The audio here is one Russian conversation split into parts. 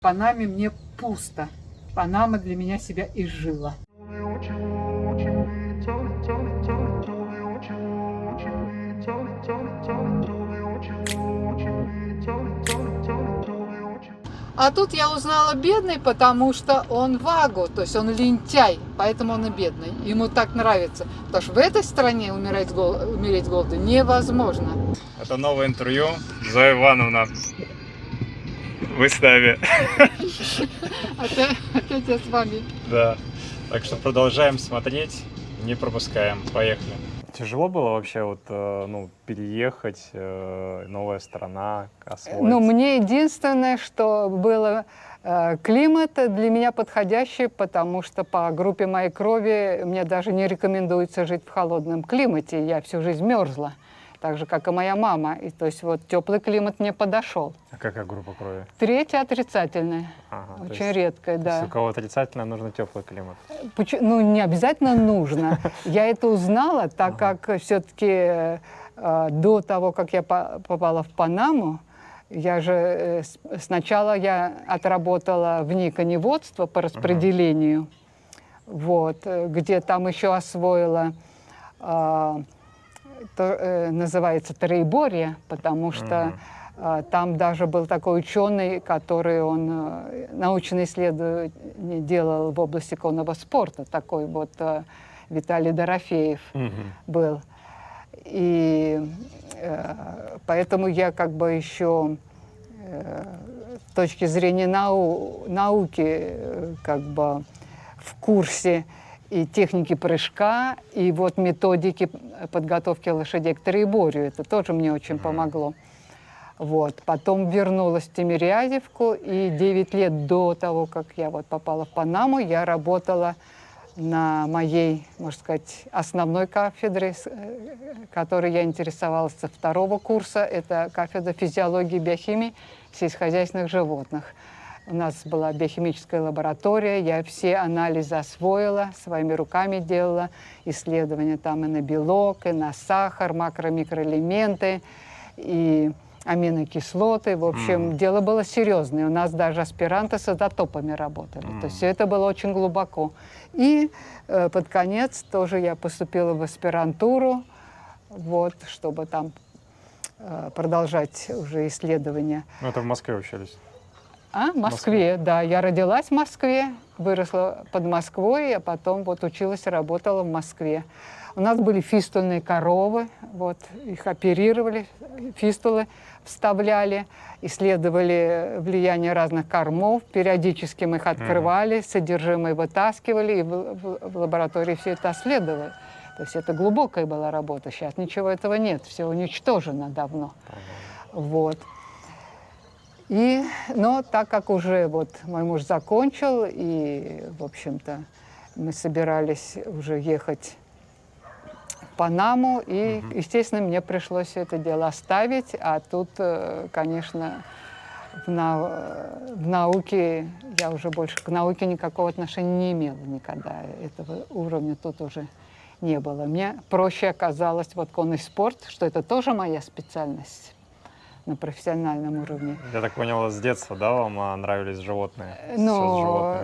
В Панаме мне пусто. Панама для меня себя изжила. А тут я узнала бедный, потому что он вагу, то есть он лентяй, поэтому он и бедный. Ему так нравится. Потому что в этой стране умереть с голоду невозможно. Это новое интервью. Зоя Ивановна в выставе. Опять я с вами. Да. Так что продолжаем смотреть, не пропускаем. Поехали. Тяжело было вообще вот, переехать, новая страна, освоиться? Ну, мне единственное, что было климат для меня подходящий, потому что по группе моей крови мне даже не рекомендуется жить в холодном климате. Я всю жизнь мерзла, так же, как и моя мама. И, то есть вот теплый климат мне подошел. А какая группа крови? Третья отрицательная. Ага, Очень редкая, да. Если у кого отрицательно, нужно теплый климат. Ну, не обязательно нужно. Я это узнала, так как все-таки до того, как я попала в Панаму, я же сначала я отработала в коневодство по распределению, вот, где там еще освоила, называется троеборье, потому что там даже был такой ученый, который он научные исследования делал в области конного спорта, такой вот Виталий Дорофеев был. И поэтому я как бы еще с точки зрения науки как бы в курсе и техники прыжка, и вот методики подготовки лошадей к троеборью. Это тоже мне очень помогло. Вот. Потом вернулась в Тимирязевку, и 9 лет до того, как я вот попала в Панаму, я работала на моей, можно сказать, основной кафедре, которой я интересовалась со 2-го курса. Это кафедра физиологии и биохимии сельскохозяйственных животных. У нас была биохимическая лаборатория, я все анализы освоила, своими руками делала исследования там и на белок, и на сахар, макро-микроэлементы, и аминокислоты. В общем, дело было серьезное. У нас даже аспиранты с изотопами работали. То есть все это было очень глубоко. И под конец тоже я поступила в аспирантуру, вот, чтобы там продолжать уже исследования. Ну, это в Москве учились? В Москве, да. Я родилась в Москве, выросла под Москвой, а потом вот училась и работала в Москве. У нас были фистульные коровы, вот, их оперировали, фистулы вставляли, исследовали влияние разных кормов, периодически мы их открывали, содержимое вытаскивали, и в лаборатории все это исследовали. То есть это глубокая была работа, сейчас ничего этого нет, все уничтожено давно. Вот. Но так как уже вот мой муж закончил, и, в общем-то, мы собирались уже ехать в Панаму, и, естественно, мне пришлось все это дело оставить, а тут, конечно, в науке, я уже больше к науке никакого отношения не имела никогда, этого уровня тут уже не было. Мне проще оказалось вот конный спорт, что это тоже моя специальность на профессиональном уровне. Я так понял, с детства, да, вам нравились животные? Ну,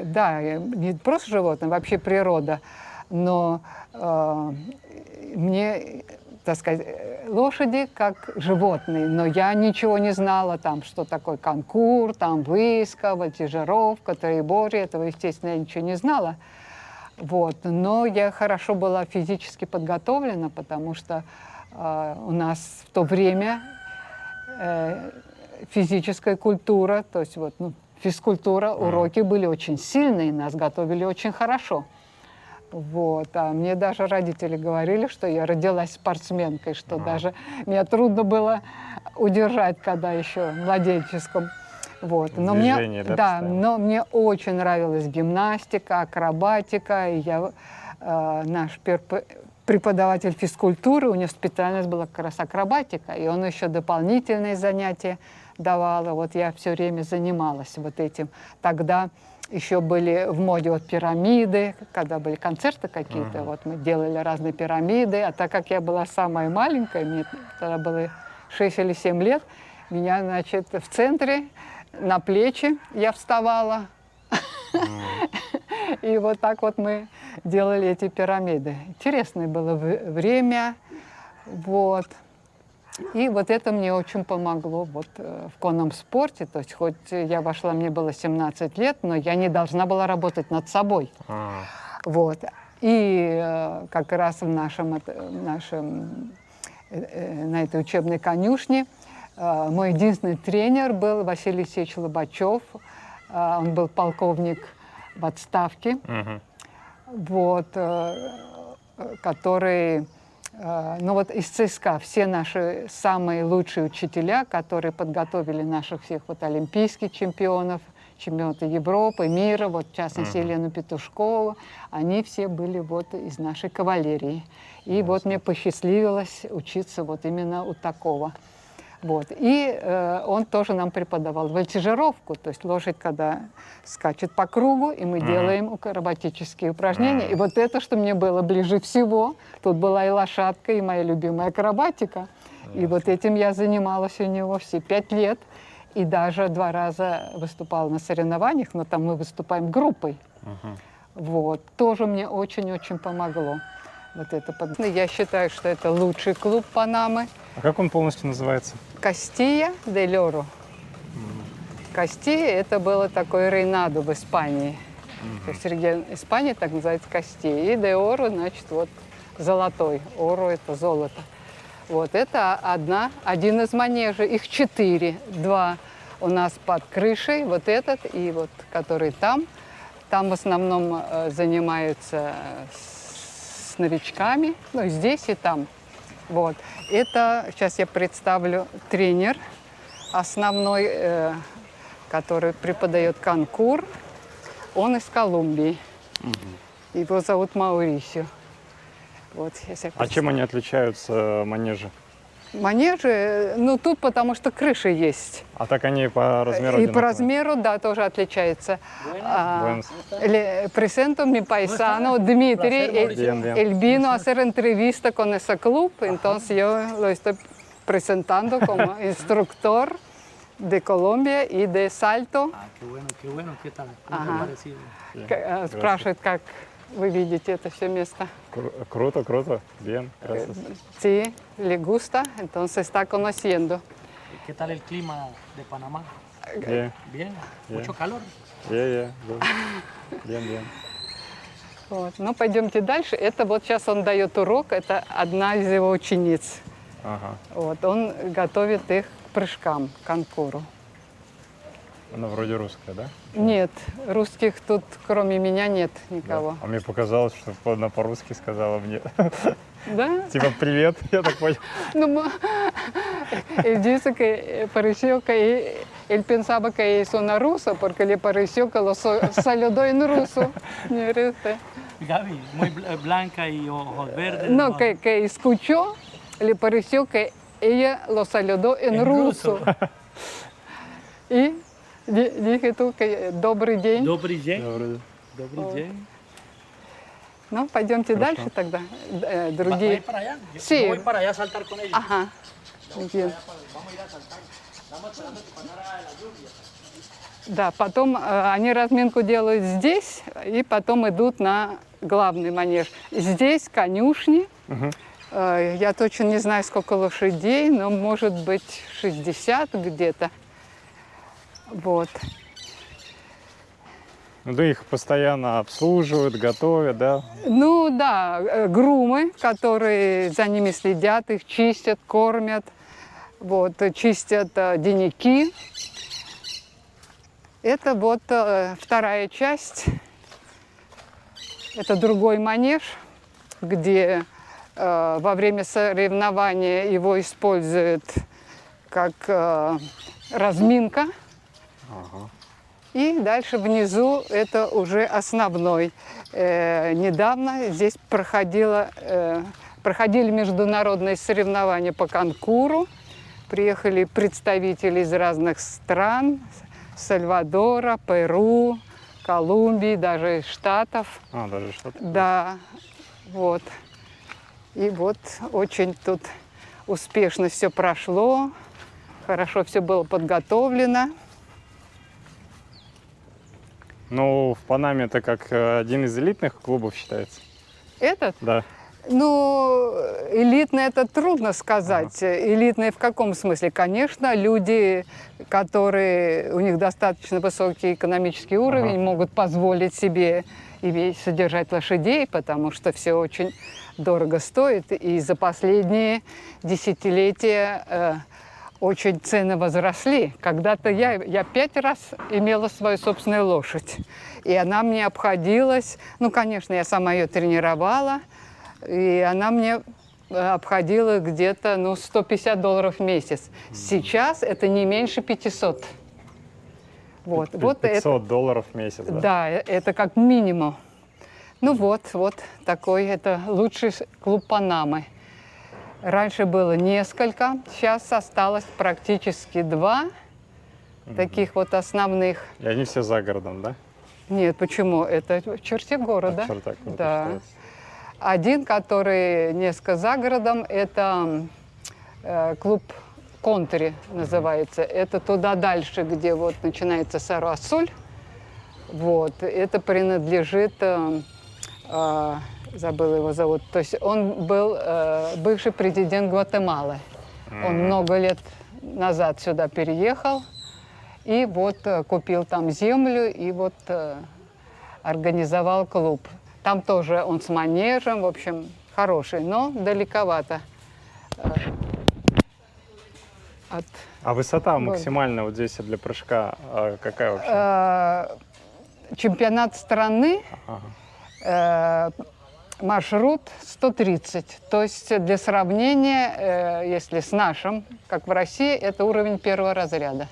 да, не просто животные, вообще природа. Но мне, так сказать, лошади как животные, но я ничего не знала там, что такое конкур, там выискова, тяжировка, троеборье, этого, естественно, я ничего не знала. Вот. Но я хорошо была физически подготовлена, потому что у нас в то время физическая культура, то есть вот, физкультура, уроки были очень сильные, нас готовили очень хорошо. Вот. А мне даже родители говорили, что я родилась спортсменкой, что даже меня трудно было удержать, когда еще в младенческом. Вот. Но движение, но мне очень нравилась гимнастика, акробатика. И наш преподаватель физкультуры, у него специальность была как раз акробатика, и он еще дополнительные занятия давал. Вот я все время занималась вот этим. Тогда еще были в моде вот пирамиды, когда были концерты какие-то, вот мы делали разные пирамиды. А так как я была самая маленькая, мне тогда было 6 или 7 лет, меня, значит, в центре на плечи я вставала. И вот так вот мы делали эти пирамиды. Интересное было время. Вот. И вот это мне очень помогло вот, в конном спорте. То есть хоть я вошла, мне было 17 лет, но я не должна была работать над собой. Вот. И как раз на этой учебной конюшне мой единственный тренер был Василий Алексеевич Лобачев. Он был полковник в отставке, вот, который, ну вот из ЦСКА все наши самые лучшие учителя, которые подготовили наших всех вот олимпийских чемпионов, чемпионата Европы, мира, вот в частности Елену Петушкову, они все были вот из нашей кавалерии. И вот мне посчастливилось учиться вот именно у такого. Вот. И он тоже нам преподавал вольтижировку, то есть лошадь, когда скачет по кругу, и мы делаем акробатические упражнения. И вот это, что мне было ближе всего, тут была и лошадка, и моя любимая акробатика. И вот этим я занималась у него все 5 лет. И даже 2 раза выступала на соревнованиях, но там мы выступаем группой. Вот. Тоже мне очень-очень помогло. Вот это. Я считаю, что это лучший клуб Панамы. А как он полностью называется? Кастия де Лоро. Кастия – это было такое рейнадо в Испании. То есть регион Испании так называется Кастия. И де Оро, значит, вот золотой. Оро – это золото. Вот это один из манежей. Их 4. 2 у нас под крышей, вот этот и вот, который там. Там в основном занимаются с новичками, ну, здесь и там. Вот. Это, сейчас я представлю, тренер основной, который преподает конкур. Он из Колумбии. Его зовут Маурисио. Вот, а чем они отличаются, манежи? Манежи, ну тут потому что крыши есть. А так они по размеру И по размеру, да, тоже отличаются. Presento mi paisano Dmitry. Él vino a hacer entrevista con ese club, entonces yo lo estoy presentando como instructor de Colombia y de salto. Qué bueno, ¿qué tal? Ага. Спрашивает, как вы видите это все место. Круто, круто. Bien, gracias. Sí, le gusta, entonces está conociendo. ¿Qué tal el clima de Panamá? Bien, Bien, Bien. mucho calor. bien. Bien. Вот. Ну, пойдемте дальше. Это вот сейчас он дает урок, это одна из его учениц. Ага. Вот. Он готовит их к прыжкам, к конкуру. Она вроде русская, да? Нет, русских тут кроме меня нет никого. Да. А мне показалось, что она по-русски сказала мне. Да? Типа привет, я так понял. Ну, él dice que pareció que él pensaba que es una rusa porque le pareció que lo saludó en ruso. Gaby, muy blanca y ojos verdes. No, que escuchó, le pareció que ella lo saludó en ruso. И dije tú que добрый день. Добрый день. Добрый день. Ну, пойдемте Хорошо. дальше тогда. ¿Va a Другие. ir para allá? Yo Sí. voy para allá a saltar con ellos. Ага. Bien. Vamos a ir a saltar. Estamos esperando que pasara la lluvia. Да, потом они разминку делают здесь, и потом идут на главный манеж. Здесь конюшни. Я точно не знаю, сколько лошадей, но может быть 60 где-то. Вот. Ну да, их постоянно обслуживают, готовят, да? Ну да, грумы, которые за ними следят, их чистят, кормят, вот, чистят денники. Это вот вторая часть, это другой манеж, где во время соревнования его используют как разминка. Ага. И дальше внизу это уже основной. Недавно здесь проходили международные соревнования по конкуру. Приехали представители из разных стран. Сальвадора, Перу, Колумбии, даже из Штатов. А, даже что-то. Да, вот. И вот очень тут успешно все прошло. Хорошо все было подготовлено. Ну, в Панаме это как один из элитных клубов считается. Этот? Да. Ну, элитный это трудно сказать. Элитный в каком смысле? Конечно, люди, которые у них достаточно высокий экономический уровень, могут позволить себе содержать лошадей, потому что все очень дорого стоит. И за последние десятилетия очень цены возросли. Когда-то я 5 раз имела свою собственную лошадь. И она мне обходилась, ну, конечно, я сама ее тренировала, и она мне обходила где-то, ну, $150 в месяц. Сейчас это не меньше 500. Вот, вот $500 в месяц, да? Да, это как минимум. Ну вот такой, это лучший клуб Панамы. Раньше было несколько, сейчас осталось практически 2 таких вот основных. И они все за городом, да? Нет, почему? Это в черте города. В чертах города Да. считается. Один, который несколько за городом, это клуб Контри называется. Это туда дальше, где вот начинается Сару-Асуль. Вот. Это принадлежит, забыл его зовут, то есть он был бывший президент Гватемалы. Он много лет назад сюда переехал и вот купил там землю и вот организовал клуб. Там тоже он с манежем, в общем, хороший, но далековато от... А высота максимальная вот здесь для прыжка какая вообще? Чемпионат страны, маршрут 130. То есть для сравнения, если с нашим, как в России, это уровень 1-го разряда.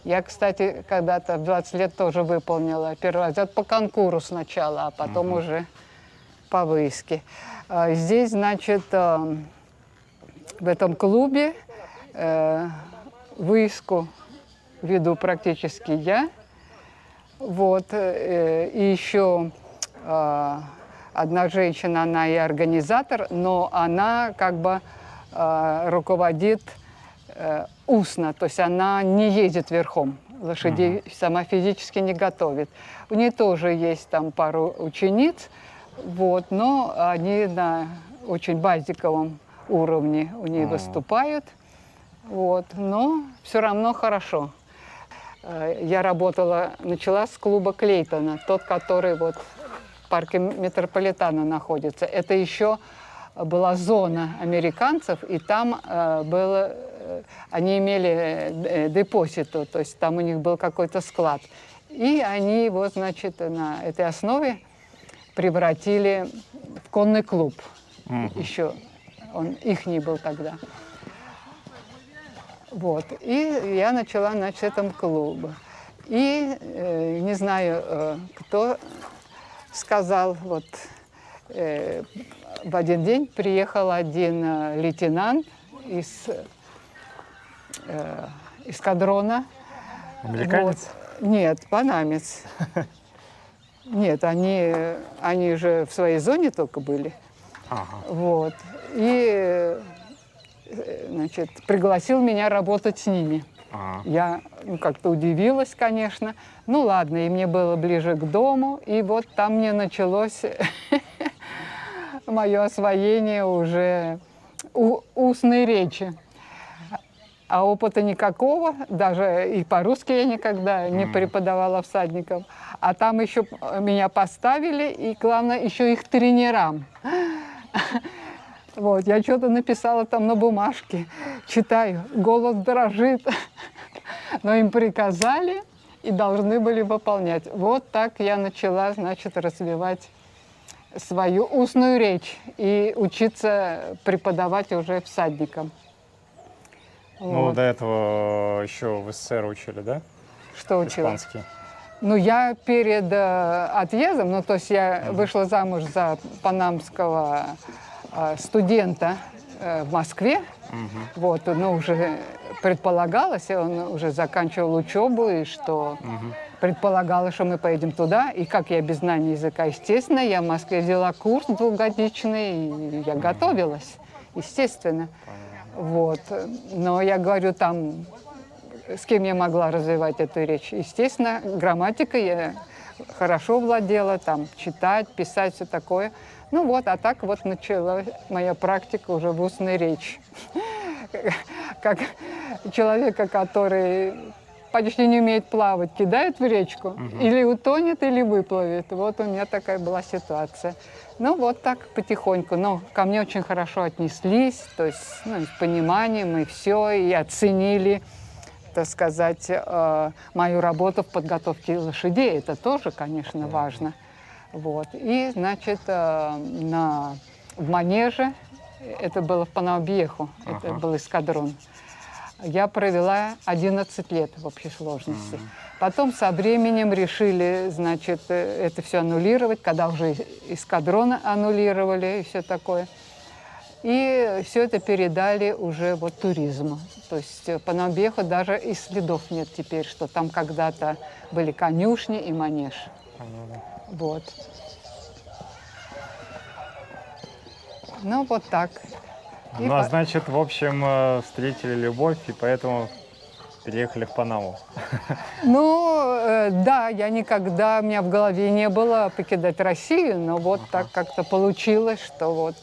Я, кстати, когда-то в 20 лет тоже выполнила 1-й разряд по конкуру сначала, а потом уже по выиске. Здесь, значит, в этом клубе выиску веду практически я. Вот. И еще одна женщина, она и организатор, но она как бы руководит устно, то есть она не ездит верхом, лошадей сама физически не готовит. У нее тоже есть там пару учениц, вот, но они на очень базиковом уровне у нее выступают, вот, но все равно хорошо. Я начала с клуба Клейтона, тот, который вот в парке Метрополитана находится. Это еще была зона американцев, и там они имели депозиту, то есть там у них был какой-то склад. И они его, значит, на этой основе превратили в конный клуб. Еще он ихний был тогда. Вот. И я начала, значит, в этом клубе. И не знаю, кто сказал, вот в один день приехал один лейтенант из эскадрона. Американец? Вот. Нет, панамец. Нет, они же в своей зоне только были. Вот. И, значит, пригласил меня работать с ними. Я как-то удивилась, конечно. Ну ладно, и мне было ближе к дому. И вот там мне началось мое освоение уже устной речи. А опыта никакого, даже и по-русски я никогда не преподавала всадникам. А там еще меня поставили, и главное, еще их тренерам. Вот, я что-то написала там на бумажке, читаю, голос дрожит. Но им приказали и должны были выполнять. Вот так я начала, значит, развивать свою устную речь и учиться преподавать уже всадникам. Ну, Вот. до этого еще в СССР учили, да? Что учила? Испанский. Ну, я перед отъездом, ну, то есть я вышла замуж за панамского студента в Москве. Вот, ну, уже предполагалось, он уже заканчивал учебу, и что предполагалось, что мы поедем туда. И как я без знания языка, естественно, я в Москве взяла курс 2-годичный, и я готовилась, естественно. Вот. Но я говорю, там с кем я могла развивать эту речь. Естественно, грамматикой я хорошо владела, там, читать, писать, все такое. Ну вот, а так вот началась моя практика уже в устной речи. Как человека, который почти не умеет плавать, кидают в речку, или утонет, или выплывет. Вот у меня такая была ситуация. Ну вот так потихоньку. Но ко мне очень хорошо отнеслись, то есть ну, с пониманием и все, и оценили, так сказать, мою работу в подготовке лошадей. Это тоже, конечно, важно. Вот. И, значит, в манеже, это было в Панау-Бьеху, это был эскадрон, я провела 11 лет в общей сложности. Потом со временем решили, значит, это все аннулировать, когда уже эскадроны аннулировали и все такое. И все это передали уже вот туризму. То есть Панау-Бьеху даже и следов нет теперь, что там когда-то были конюшни и манеж. Вот. Ну, вот так. И Ну, а значит, в общем, встретили любовь, и поэтому переехали в Панаму. Ну, да, я никогда, у меня в голове не было покидать Россию, но вот так как-то получилось, что вот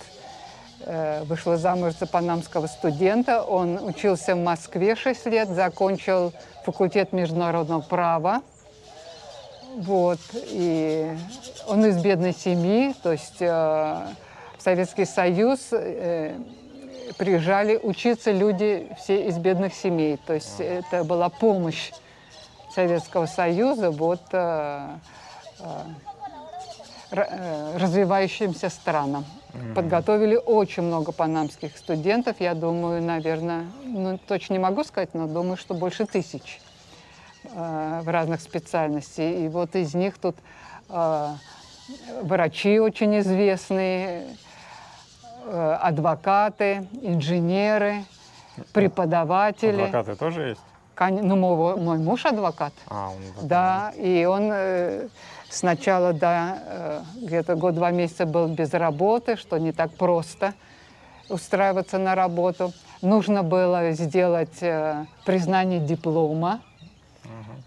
вышла замуж за панамского студента. Он учился в Москве 6 лет, закончил факультет международного права. Вот, и он из бедной семьи, то есть в Советский Союз приезжали учиться люди все из бедных семей. То есть это была помощь Советского Союза вот, развивающимся странам. Подготовили очень много панамских студентов. Я думаю, наверное, ну, точно не могу сказать, но думаю, что больше 1000 в разных специальностей. И вот из них тут врачи очень известные, адвокаты, инженеры, преподаватели. Адвокаты тоже есть? Ну, мой муж адвокат. Он да, и он сначала, да, где-то год-два месяца был без работы, что не так просто устраиваться на работу. Нужно было сделать признание диплома,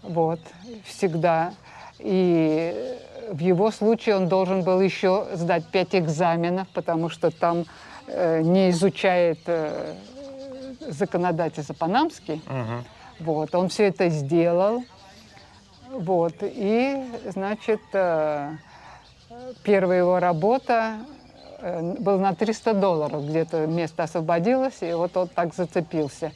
вот, всегда. И в его случае он должен был еще сдать 5 экзаменов, потому что там не изучает законодательство панамский. Вот, он все это сделал. Вот, и, значит, первая его работа была на $300, где-то место освободилось, и вот он так зацепился.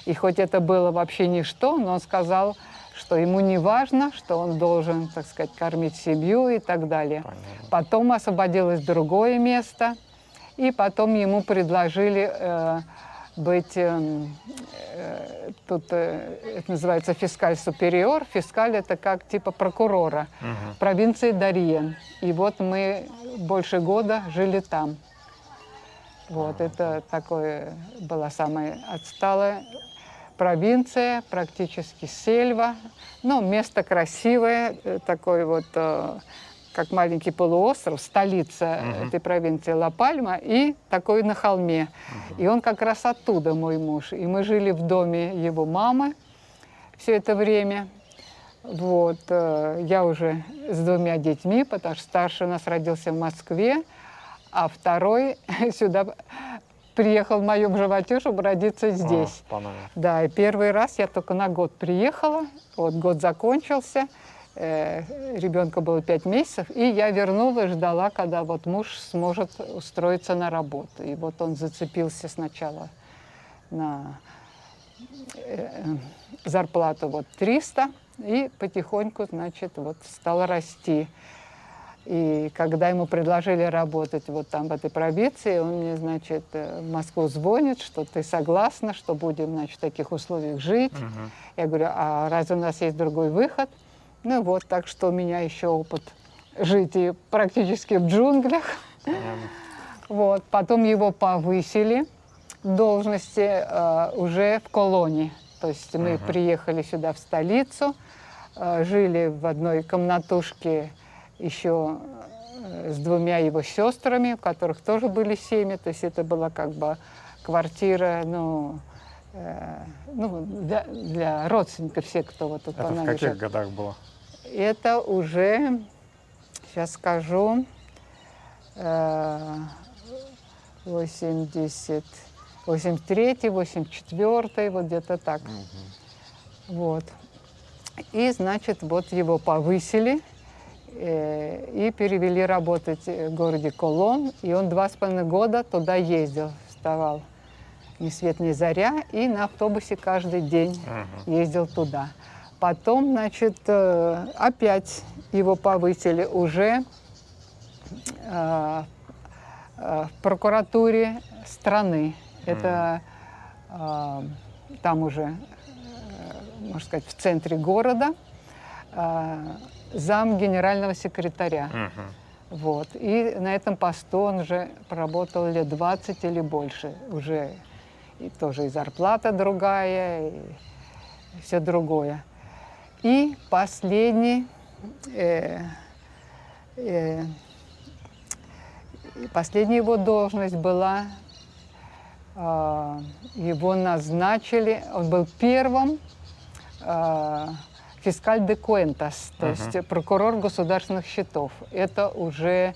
И хоть это было вообще ничто, но он сказал, что ему не важно, что он должен, так сказать, кормить семью и так далее. Понятно. Потом освободилось другое место, и потом ему предложили быть, тут это называется фискаль супериор. Фискаль это как типа прокурора провинции Дарьен. И вот мы больше года жили там. Вот, это такое была самая отсталая провинция, практически сельва. Ну, место красивое, такой вот, как маленький полуостров, столица этой провинции Ла-Пальма, и такой на холме. И он как раз оттуда, мой муж. И мы жили в доме его мамы все это время. Вот, я уже с 2 детьми, потому что старший у нас родился в Москве, а второй сюда приехал в моем животе, чтобы родиться здесь. Да, и первый раз я только на год приехала, вот год закончился, ребенку было 5 месяцев, и я вернулась, ждала, когда вот муж сможет устроиться на работу. И вот он зацепился сначала на зарплату вот 300, и потихоньку, значит, вот стал расти. И когда ему предложили работать вот там, в этой провинции, он мне, значит, в Москву звонит, что ты согласна, что будем, значит, в таких условиях жить. Я говорю, а разве у нас есть другой выход? Ну вот, так что у меня еще опыт жить и практически в джунглях. Вот. Потом его повысили в должности уже в колонии. То есть мы приехали сюда, в столицу, жили в одной комнатушке еще с 2 его сестрами, у которых тоже были семьи. То есть это была как бы квартира, ну, ну, для родственников, все, кто вот тут Это в набережной. каких годах было? Это уже, сейчас скажу, 83-й, 84-й, вот где-то так. Вот. И, значит, вот его повысили и перевели работать в городе Колон. И он 2,5 года туда ездил, вставал ни свет ни заря, и на автобусе каждый день ездил туда. Потом, значит, опять его повысили уже в прокуратуре страны. Это там уже, можно сказать, в центре города, зам генерального секретаря. Вот. И на этом посту он уже проработал лет 20 или больше. Уже и тоже и зарплата другая, и все другое. И последняя его должность была, его назначили, он был первым фискаль де куэнтас, то есть прокурор государственных счетов. Это уже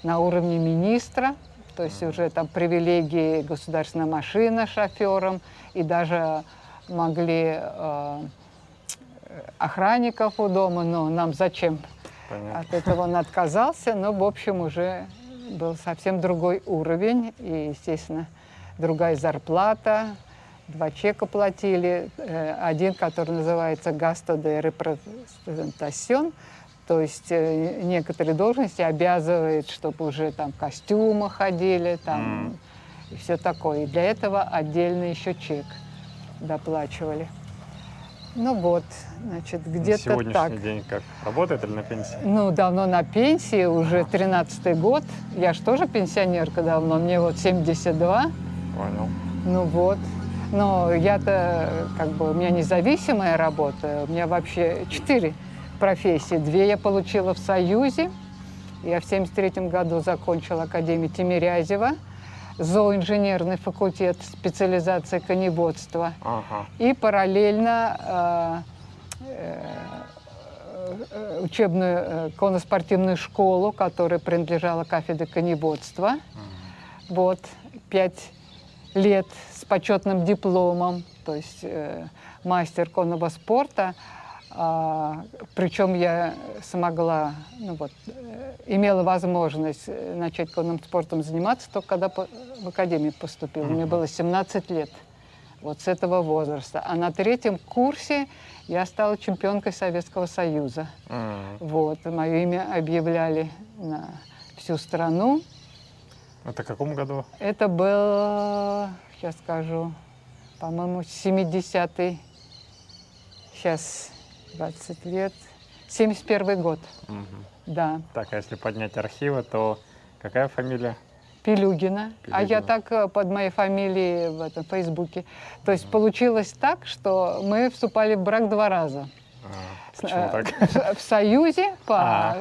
на уровне министра, то есть уже там привилегии государственная машина шофером, и даже могли охранников у дома, но нам зачем? Понятно. От этого он отказался, но, в общем, уже был совсем другой уровень, и, естественно, другая зарплата, 2 чека платили, один, который называется «Gasto de representación», то есть некоторые должности обязывают, чтобы уже там в костюмах ходили, там, и все такое. И для этого отдельно еще чек доплачивали. Ну вот, значит, На где-то сегодняшний так. день как? Работает или на пенсии? Ну, давно на пенсии, уже 13-й год. Я же тоже пенсионерка давно, мне вот 72. Понял. Ну вот. Но я-то, как бы, у меня независимая работа. У меня вообще 4 профессии. 2 я получила в Союзе. Я в 73 году закончила Академию Тимирязева. Зооинженерный факультет, специализация коневодства. Ага. И параллельно учебную конно-спортивную школу, которая принадлежала кафедре коневодства. Вот, 5 лет с почетным дипломом, то есть мастер конного спорта. Причем я смогла, ну вот, имела возможность начать конным спортом заниматься только когда в академию поступила. Мне было 17 лет, вот с этого возраста. А на 3-м курсе я стала чемпионкой Советского Союза. Вот, мое имя объявляли на всю страну. Это в каком году? Это был, сейчас скажу, по-моему, 70-й, сейчас 20 лет, 71 год, да. Так, а если поднять архивы, то какая фамилия? Пилюгина. А я Пилюгина. так под моей фамилией в этом Фейсбуке. То есть получилось так, что мы вступали в брак 2 раза. Почему так? В Союзе по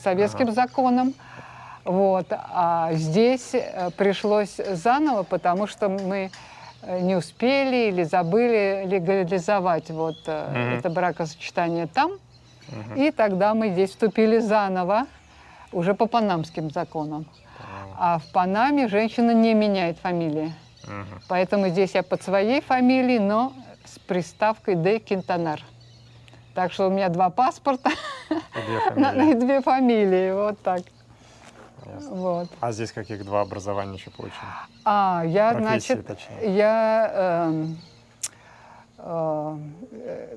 советским законам. Вот. А здесь пришлось заново, потому что мы не успели или забыли легализовать вот это бракосочетание там. И тогда мы здесь вступили заново, уже по панамским законам. А в Панаме женщина не меняет фамилии. Поэтому здесь я под своей фамилией, но с приставкой «де Кинтанар». Так что у меня 2 паспорта И 2 и фамилии. 2 фамилии, вот так. Ясно. Вот. А здесь каких 2 образования еще получили? Я, Профессии, значит, точнее. я,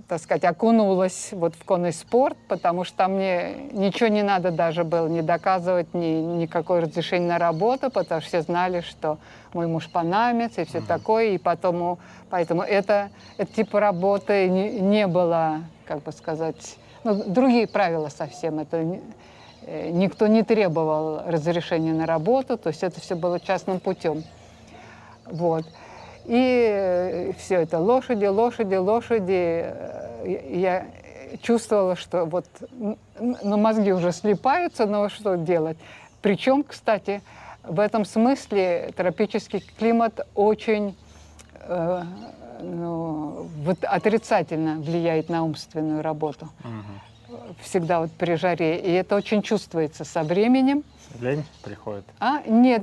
так сказать, окунулась вот в конный спорт, потому что мне ничего не надо даже было не доказывать, никакое разрешение на работу, потому что все знали, что мой муж панамец и все такое, и поэтому это типа работы не было, как бы сказать, ну, другие правила совсем, это никто не требовал разрешения на работу, то есть это все было частным путем. Вот. И все это лошади. Я чувствовала, что вот, ну, мозги уже слипаются, но что делать? Причем, кстати, в этом смысле тропический климат очень вот отрицательно влияет на умственную работу. Всегда вот при жаре. И это очень чувствуется со временем. Лень приходит. Нет,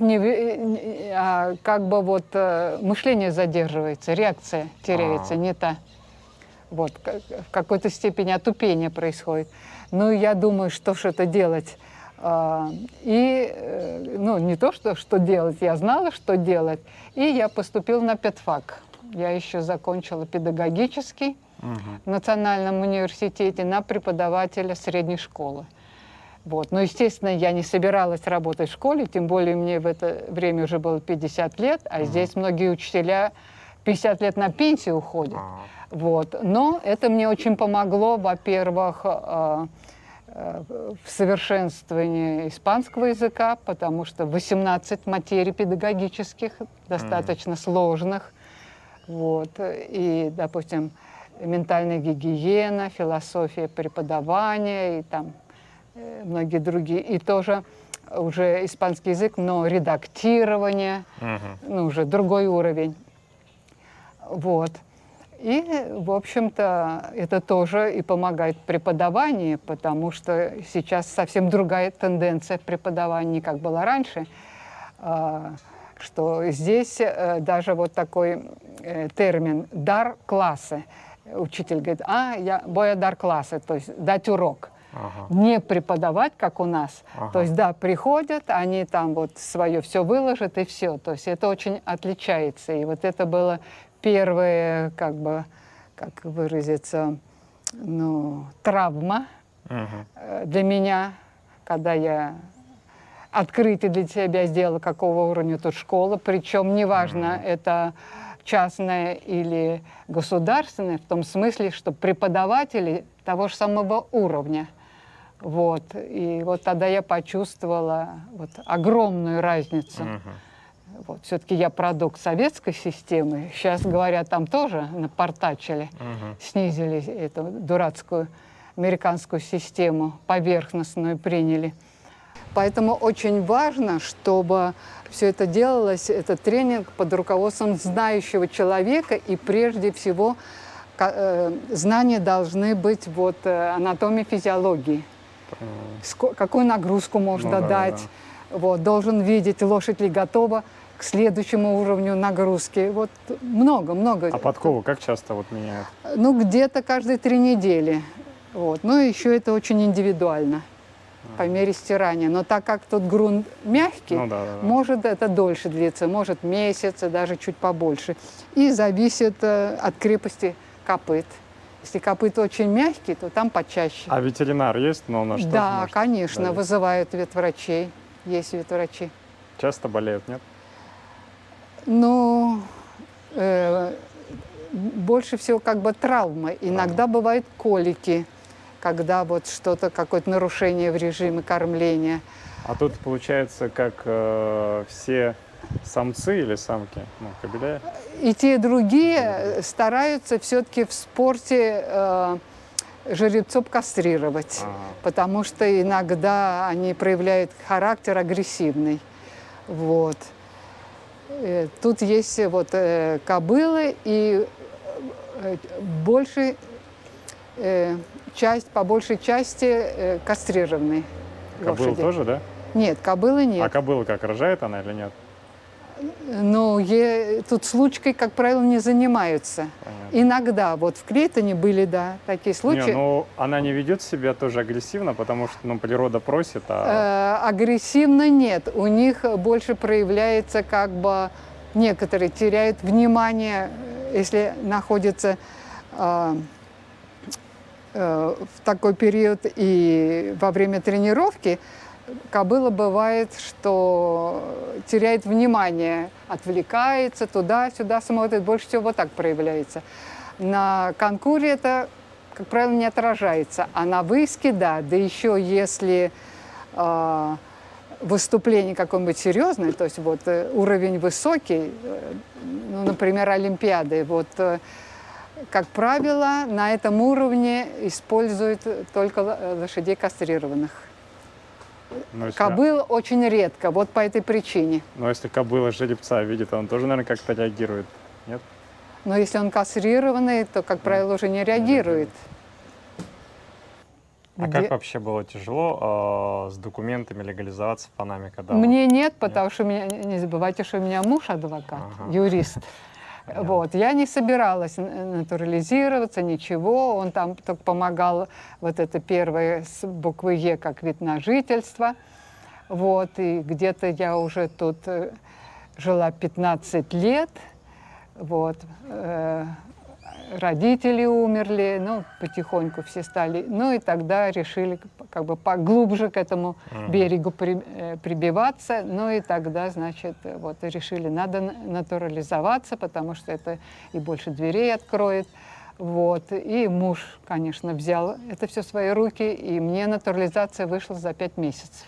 как бы вот мышление задерживается, реакция теряется, не та. Вот, в какой-то степени отупение происходит. Ну, я думаю, что ж это делать. Не то, что делать, я знала, что делать. И я поступила на педфак. Я еще закончила педагогический в Национальном университете на преподавателя средней школы. Вот. Но, естественно, я не собиралась работать в школе, тем более мне в это время уже было 50 лет, а здесь многие учителя 50 лет на пенсию уходят. Вот. Но это мне очень помогло, во-первых, в совершенствовании испанского языка, потому что 18 материй педагогических, достаточно сложных. Вот. И, допустим, ментальная гигиена, философия преподавания и там многие другие. И тоже уже испанский язык, но редактирование, уже другой уровень. Вот. И, в общем-то, это тоже и помогает в преподавании, потому что сейчас совсем другая тенденция в преподавании, как была раньше, что здесь даже вот такой термин «дар класса». Учитель говорит, я voy a dar clase, то есть дать урок. Не преподавать, как у нас. То есть, да, приходят, они там вот свое все выложат и все. То есть это очень отличается. И вот это было первое, как бы, как выразиться, травма для меня, когда я открытие для себя сделала, какого уровня тут школа. Причем неважно, это частная или государственная, в том смысле, что преподаватели того же самого уровня. Вот. И вот тогда я почувствовала вот огромную разницу. Вот. Все-таки я продукт советской системы. Сейчас, говорят, там тоже напортачили, снизили эту дурацкую американскую систему, поверхностную приняли. Поэтому очень важно, чтобы все это делалось, этот тренинг под руководством знающего человека, и прежде всего знания должны быть вот анатомии, физиологии. Какую нагрузку можно дать. Да. Вот, должен видеть, лошадь ли готова к следующему уровню нагрузки. Вот много. А подкову как часто вот меняют? Где-то каждые 3 недели. Вот. Ну, еще это очень индивидуально, по мере стирания. Но так как тут грунт мягкий, может это дольше длиться, может месяц, даже чуть побольше. И зависит от крепости копыт. Если копыт очень мягкий, то там почаще. А ветеринар есть? Но он что? Да, конечно, вызывают ветврачей. Есть ветврачи. Часто болеют, нет? Больше всего как бы травмы. Иногда бывают колики, когда вот что-то, какое-то нарушение в режиме кормления. А тут получается, как все самцы или самки, кобеля? И те, и другие стараются все-таки в спорте жеребцов кастрировать, потому что иногда они проявляют характер агрессивный. Вот. Тут есть вот кобылы и по большей части кастрированные лошади. Кобыл тоже, да? Нет, кобылы нет. А кобыла как, рожает она или нет? Тут случаи, как правило, не занимаются. Понятно. Иногда, вот в Клейтоне были, да, такие случаи. Она не ведет себя тоже агрессивно, потому что, природа просит, агрессивно нет. У них больше проявляется, как бы, некоторые теряют внимание, если находятся в такой период и во время тренировки. Кобыла бывает, что теряет внимание, отвлекается, туда-сюда смотрит, больше всего вот так проявляется. На конкуре это, как правило, не отражается, а на выиске, да еще если выступление какое-нибудь серьезное, то есть вот уровень высокий, например, Олимпиады, вот, как правило, на этом уровне используют только лошадей кастрированных. Кобыл очень редко, вот по этой причине. Но если кобыла жеребца видит, он тоже, наверное, как-то реагирует, нет? Но если он кастрированный, то, как правило, уже не реагирует. А Где- как вообще было тяжело с документами легализоваться в Панаме, когда Мне нет, потому что не забывайте, что у меня муж адвокат, Ага. юрист. Понятно. Вот. Я не собиралась натурализироваться, ничего. Он там только помогал, вот это первое с буквы Е, как вид на жительство. Вот. И где-то я уже тут жила 15 лет. Вот. Родители умерли, ну, потихоньку все стали. Ну, и тогда решили как бы поглубже к этому берегу прибиваться. Ну, и тогда, значит, вот решили, надо натурализоваться, потому что это и больше дверей откроет. Вот. И муж, конечно, взял это все в свои руки, и мне натурализация вышла за 5 месяцев.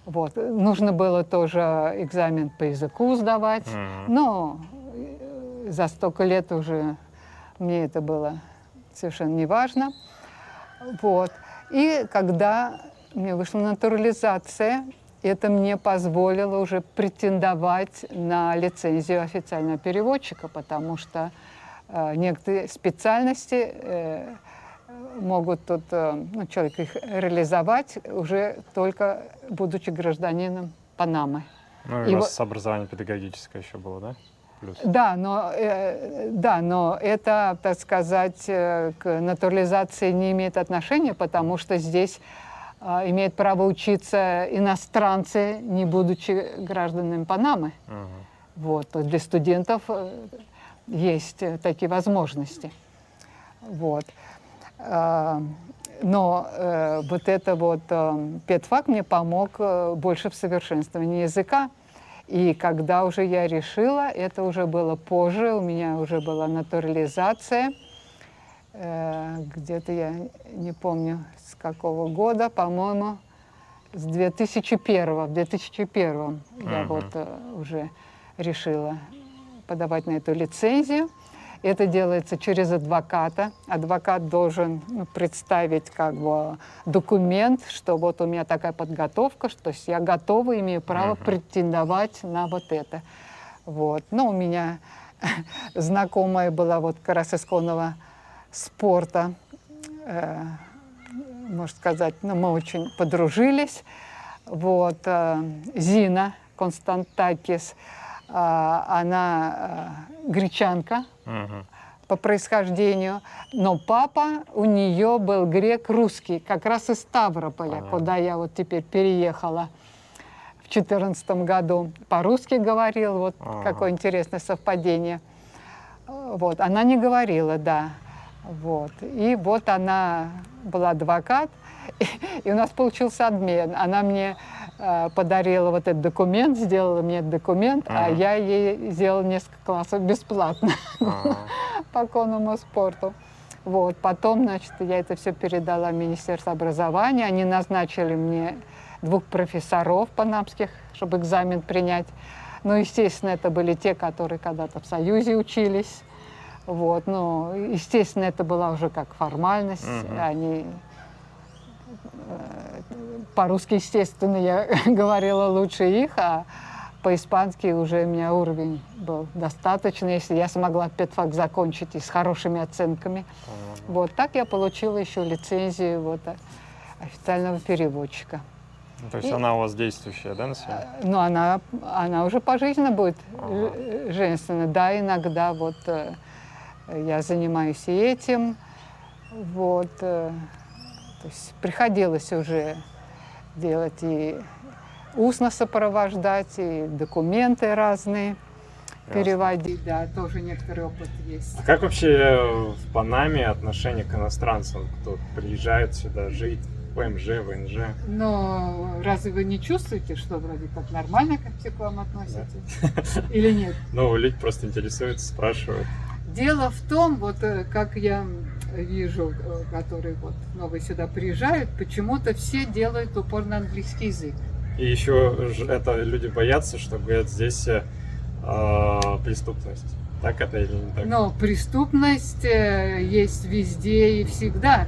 Вот. Нужно было тоже экзамен по языку сдавать, но за столько лет уже мне это было совершенно не важно. Вот. И когда мне вышла натурализация, это мне позволило уже претендовать на лицензию официального переводчика, потому что некоторые специальности могут тут, ну, человек их реализовать уже только будучи гражданином Панамы. Ну, И и у вот- вас образование педагогическое еще было, да? Плюс. Да, но это, так сказать, к натурализации не имеет отношения, потому что здесь имеют право учиться иностранцы, не будучи гражданами Панамы. Мгм. Вот, то есть для студентов есть такие возможности. Вот. Но вот это вот педфак мне помог больше в совершенствовании языка. И когда уже я решила, это уже было позже, у меня уже была натурализация, где-то я не помню с какого года, по-моему, с 2001. В 2001 я вот уже решила подавать на эту лицензию. Это делается через адвоката. Адвокат должен представить как бы документ, что вот у меня такая подготовка, что я готова, имею право претендовать на вот это. Вот. Но у меня знакомая была вот как раз из конного спорта. Можно сказать, ну, мы очень подружились. Вот. Зина Константакис, она гречанка по происхождению, но папа у нее был грек-русский, как раз из Ставрополя, куда я вот теперь переехала в 2014 году. По-русски говорил, вот какое интересное совпадение. Вот, она не говорила, да. Вот. И вот она была адвокат, и у нас получился обмен. Она мне подарила вот этот документ, сделала мне этот документ, а я ей сделала несколько классов бесплатно по конному спорту. Вот. Потом, значит, я это все передала в Министерство образования. Они назначили мне 2 профессоров панамских, чтобы экзамен принять. Ну, естественно, это были те, которые когда-то в Союзе учились. Вот. Ну, естественно, это была уже как формальность. Они по-русски, естественно, я говорила лучше их, а по-испански уже у меня уровень был достаточно, если я смогла педфак закончить и с хорошими оценками. Вот так я получила еще лицензию вот, официального переводчика. Ну, то есть она у вас действующая, да, на сегодня? Но она уже пожизненно будет женственной. Да, иногда вот я занимаюсь и этим. Вот, то есть приходилось уже делать и устно сопровождать, и документы разные переводить. Да, тоже некоторый опыт есть. А как вообще в Панаме отношение к иностранцам, кто приезжает сюда жить, ПМЖ, ВНЖ? Но разве вы не чувствуете, что вроде как нормально, как все к вам относятся? Или нет? Ну, люди просто интересуются, спрашивают. Дело в том, вот как я вижу, которые вот новые сюда приезжают, почему-то все делают упор на английский язык. И еще это люди боятся, что, говорят, здесь преступность. Так это или не так? Но преступность есть везде и всегда.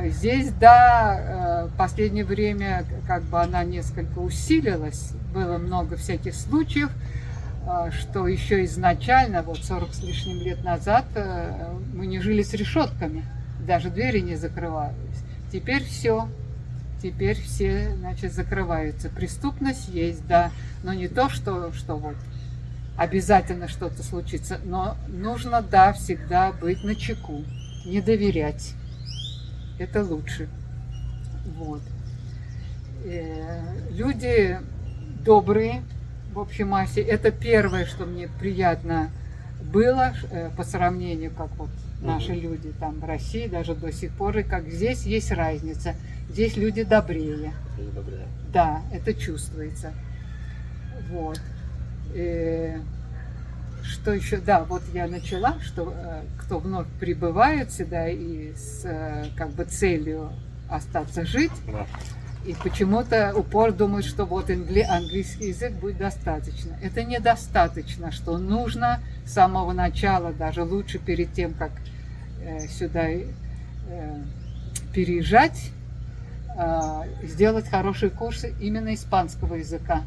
Здесь, да, в последнее время как бы она несколько усилилась. Было много всяких случаев. что еще изначально, вот 40 с лишним лет назад, мы не жили с решетками, даже двери не закрывались. Теперь все. Теперь все, значит, закрываются. Преступность есть, да, но не то, что вот обязательно что-то случится, но нужно, да, всегда быть начеку, не доверять. Это лучше. Вот. Люди добрые, в общей массе. Это первое, что мне приятно было по сравнению, как вот наши люди там в России, даже до сих пор, и как здесь есть разница. Здесь люди добрее. Да, это чувствуется. Вот. Что еще? Да, вот я начала, что кто вновь прибывает сюда и с как бы целью остаться жить, Да. и почему-то упор думает, что вот английский язык будет достаточно. Это недостаточно, что нужно с самого начала, даже лучше перед тем, как сюда переезжать, сделать хорошие курсы именно испанского языка.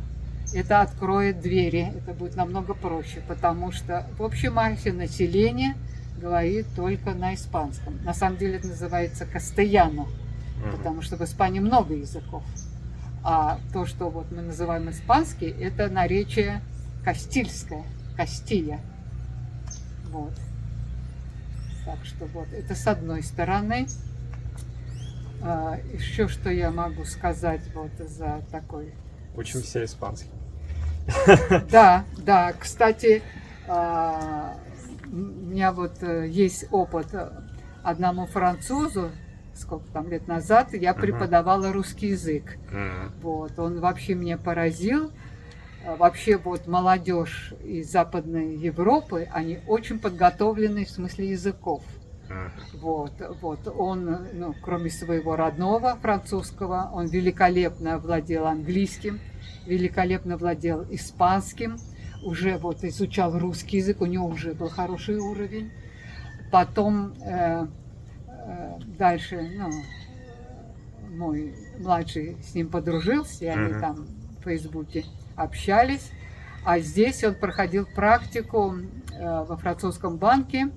Это откроет двери, это будет намного проще, потому что в общей массе население говорит только на испанском. На самом деле это называется кастельяно, потому что в Испании много языков. А то, что вот мы называем испанский, это наречие кастильское, Кастилья. Вот. Так что вот, это с одной стороны. Еще что я могу сказать вот за такой... Учимся испанский. Да, да. Кстати, у меня вот есть опыт. Одному французу, сколько там лет назад, я преподавала русский язык. Вот, он вообще меня поразил. Вообще вот молодежь из Западной Европы, они очень подготовлены в смысле языков. Вот он, ну, кроме своего родного французского, он великолепно владел английским, великолепно владел испанским, уже вот изучал русский язык, у него уже был хороший уровень. Потом дальше, ну, мой младший с ним подружился, и они там в Фейсбуке общались. А здесь он проходил практику во французском банке.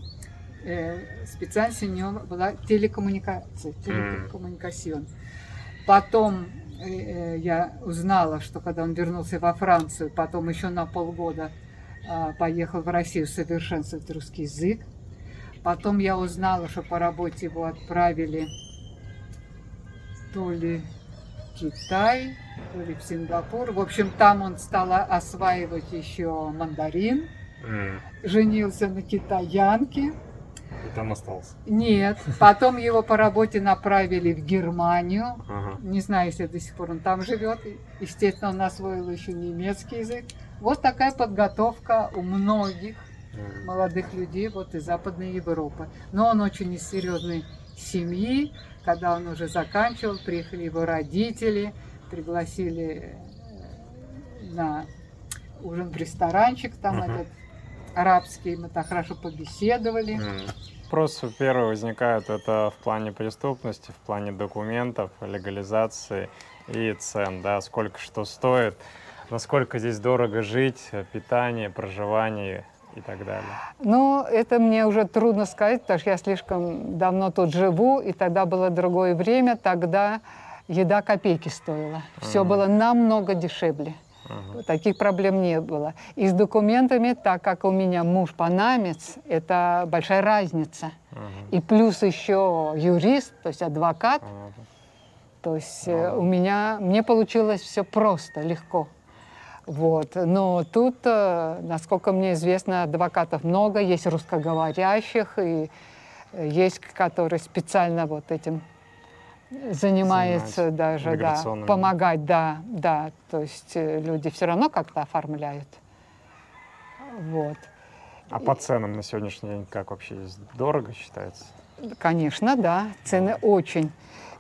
Специальность у него была телекоммуникация, телекоммуникацион. Потом я узнала, что когда он вернулся во Францию, потом еще на полгода поехал в Россию совершенствовать русский язык. Потом я узнала, что по работе его отправили то ли в Китай, то ли в Сингапур. В общем, там он стал осваивать еще мандарин, женился на китаянке. И там остался. Нет. Потом его по работе направили в Германию. Не знаю, если до сих пор он там живет. Естественно, он освоил еще немецкий язык. Вот такая подготовка у многих молодых людей вот из Западной Европы. Но он очень из серьезной семьи. Когда он уже заканчивал, приехали его родители, пригласили на ужин в ресторанчик, там этот арабский, мы так хорошо побеседовали. Вопросы первые возникают это в плане преступности, в плане документов, легализации и цен, да, сколько что стоит, насколько здесь дорого жить, питание, проживание и так далее. Ну, это мне уже трудно сказать, потому что я слишком давно тут живу, и тогда было другое время, тогда еда копейки стоила. Все было намного дешевле. Таких проблем не было. И с документами, так как у меня муж панамец, это большая разница. И плюс еще юрист, то есть адвокат. То есть мне получилось все просто, легко. Вот. Но тут, насколько мне известно, адвокатов много, есть русскоговорящих, и есть, которые специально вот этим занимается даже, да, помогать, да. То есть люди все равно как-то оформляют. Вот. А по ценам на сегодняшний день как вообще здесь дорого считается? Конечно, да, цены очень.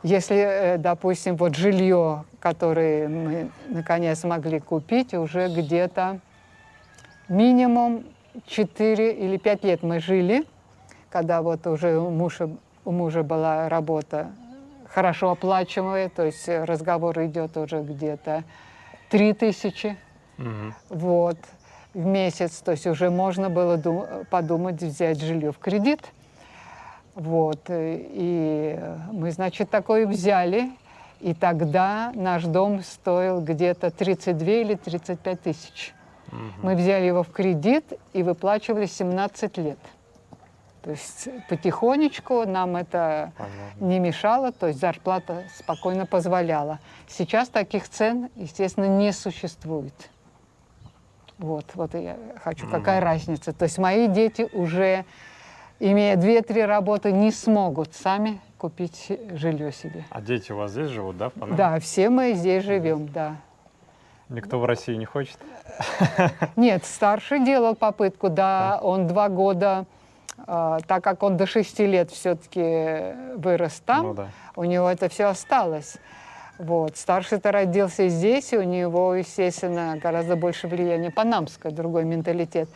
Если, допустим, вот жилье, которое мы наконец смогли купить, уже где-то минимум 4 или 5 лет мы жили, когда вот уже у мужа была работа хорошо оплачиваемая, то есть разговор идет уже где-то 3000. Вот. в месяц, то есть уже можно было подумать взять жилье в кредит. Вот. И мы, значит, такое взяли, и тогда наш дом стоил где-то 32 или 35 тысяч. Мы взяли его в кредит и выплачивали 17 лет. То есть потихонечку нам это Понятно. не мешало, то есть зарплата спокойно позволяла. Сейчас таких цен, естественно, не существует. Вот я хочу, какая разница. То есть мои дети уже, имея 2-3 работы, не смогут сами купить жилье себе. А дети у вас здесь живут, да, в Панаме? Да, все мы здесь живем, да. Никто в России не хочет? Нет, старший делал попытку, да, он 2 года, так как он до 6 лет все-таки вырос там, Ну да. у него это все осталось. Вот. Старший-то родился здесь, и у него, естественно, гораздо больше влияния панамское, другой менталитет.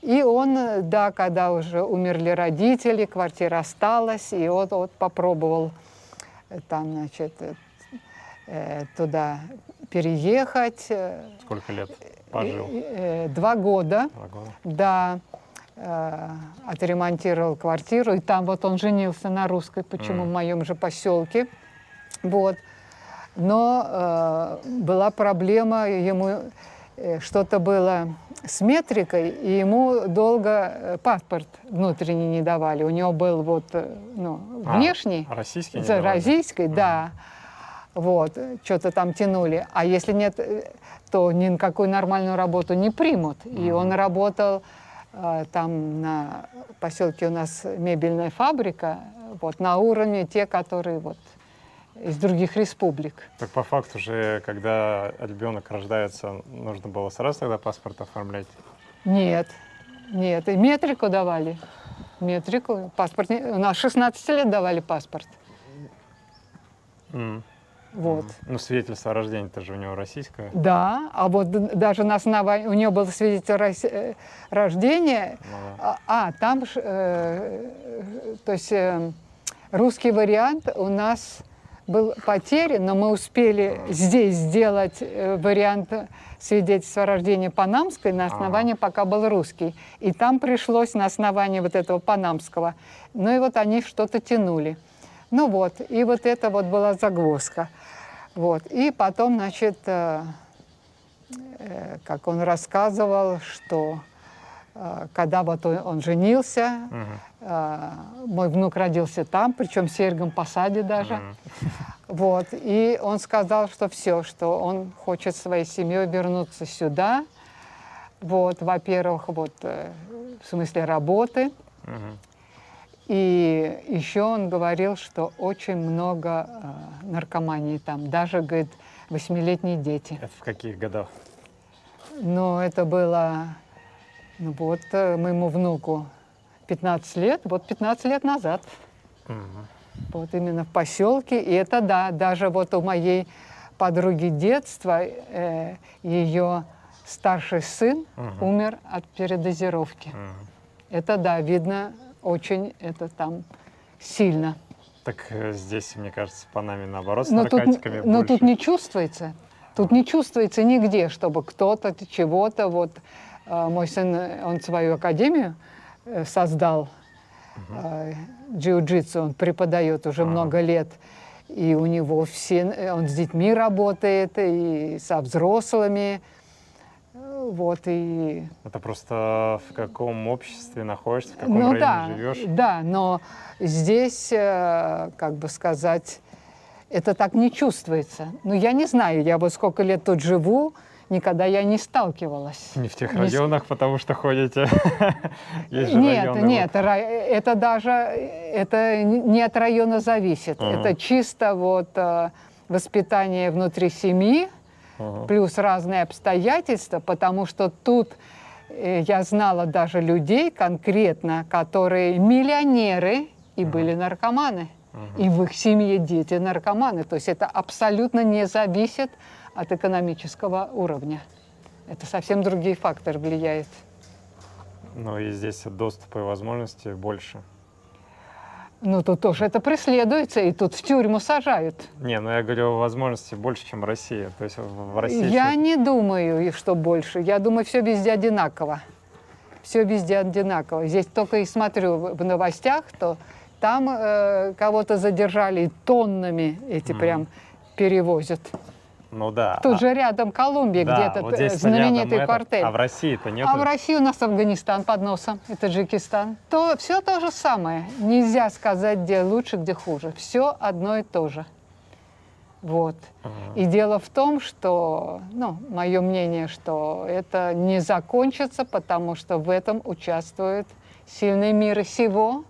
И он, да, когда уже умерли родители, квартира осталась, и вот попробовал там, значит, туда переехать. Сколько лет пожил? 2 года. 2 года. Да, отремонтировал квартиру, и там вот он женился на русской, почему в моем же поселке. Вот. Но была проблема, ему что-то было с метрикой, и ему долго паспорт внутренний не давали. У него был вот, внешний. Российский не За давали? российской, да. Вот, что-то там тянули. А если нет, то ни на какую нормальную работу не примут. И он работал там на поселке у нас мебельная фабрика, вот, на уровне те, которые вот из других республик. Так по факту же, когда ребенок рождается, нужно было сразу тогда паспорт оформлять? Нет, и метрику давали. Метрику, паспорт. У нас 16 лет давали паспорт. Вот. Ну, свидетельство о рождении-то же у него российское. Да, а вот даже на основании, у него было свидетельство рождения, Ну да. там, то есть русский вариант у нас был потерян, но мы успели здесь сделать вариант свидетельства о рождении панамской на основании, пока был русский. И там пришлось на основании вот этого панамского. Ну и вот они что-то тянули. Ну вот, и вот это вот была загвоздка. Вот. И потом, значит, как он рассказывал, что когда вот он женился, мой внук родился там, причем в Сергом Посаде даже. Вот. И он сказал, что все, что он хочет своей семьей вернуться сюда. Вот, во-первых, вот, в смысле работы. И еще он говорил, что очень много наркомании там, даже, говорит, 8-летние дети. Это в каких годах? Но это было, вот моему внуку 15 лет, вот 15 лет назад. Вот именно в поселке. И это, да, даже вот у моей подруги детства ее старший сын умер от передозировки. Это, да, видно очень это там сильно. Так здесь, мне кажется, в Панаме наоборот с Но наркотиками но больше. тут не чувствуется. Тут не чувствуется нигде, чтобы кто-то чего-то. Вот мой сын, он свою академию создал, джиу-джитсу, он преподает уже много лет. И у него он с детьми работает, и со взрослыми. Вот, и... Это просто в каком обществе находишься, в каком районе живешь? Да, но здесь, как бы сказать, это так не чувствуется. Ну, я не знаю, я вот сколько лет тут живу, никогда я не сталкивалась. Не в тех районах, потому что ходите. Есть же Нет, районы, нет, вот. это даже это не от района зависит. Это чисто вот воспитание внутри семьи, плюс разные обстоятельства, потому что тут я знала даже людей конкретно, которые миллионеры и были наркоманы. И в их семье дети наркоманы. То есть это абсолютно не зависит от экономического уровня. Это совсем другие факторы влияют. Ну и здесь доступа и возможностей больше. Ну, тут тоже это преследуется, и тут в тюрьму сажают. Не, ну я говорю, возможностей больше, чем Россия. То есть в России... Я не думаю, и что больше. Я думаю, все везде одинаково. Все везде одинаково. Здесь только и смотрю в новостях, то там кого-то задержали и тоннами эти прям перевозят. Ну да. Тут же рядом Колумбия, да, где этот вот здесь знаменитый рядом квартель. А в России-то нет? А в России у нас Афганистан под носом, и Таджикистан. То все то же самое. Нельзя сказать, где лучше, где хуже. Все одно и то же. Вот. И дело в том, что, ну, мое мнение, что это не закончится, потому что в этом участвует сильный мир сего.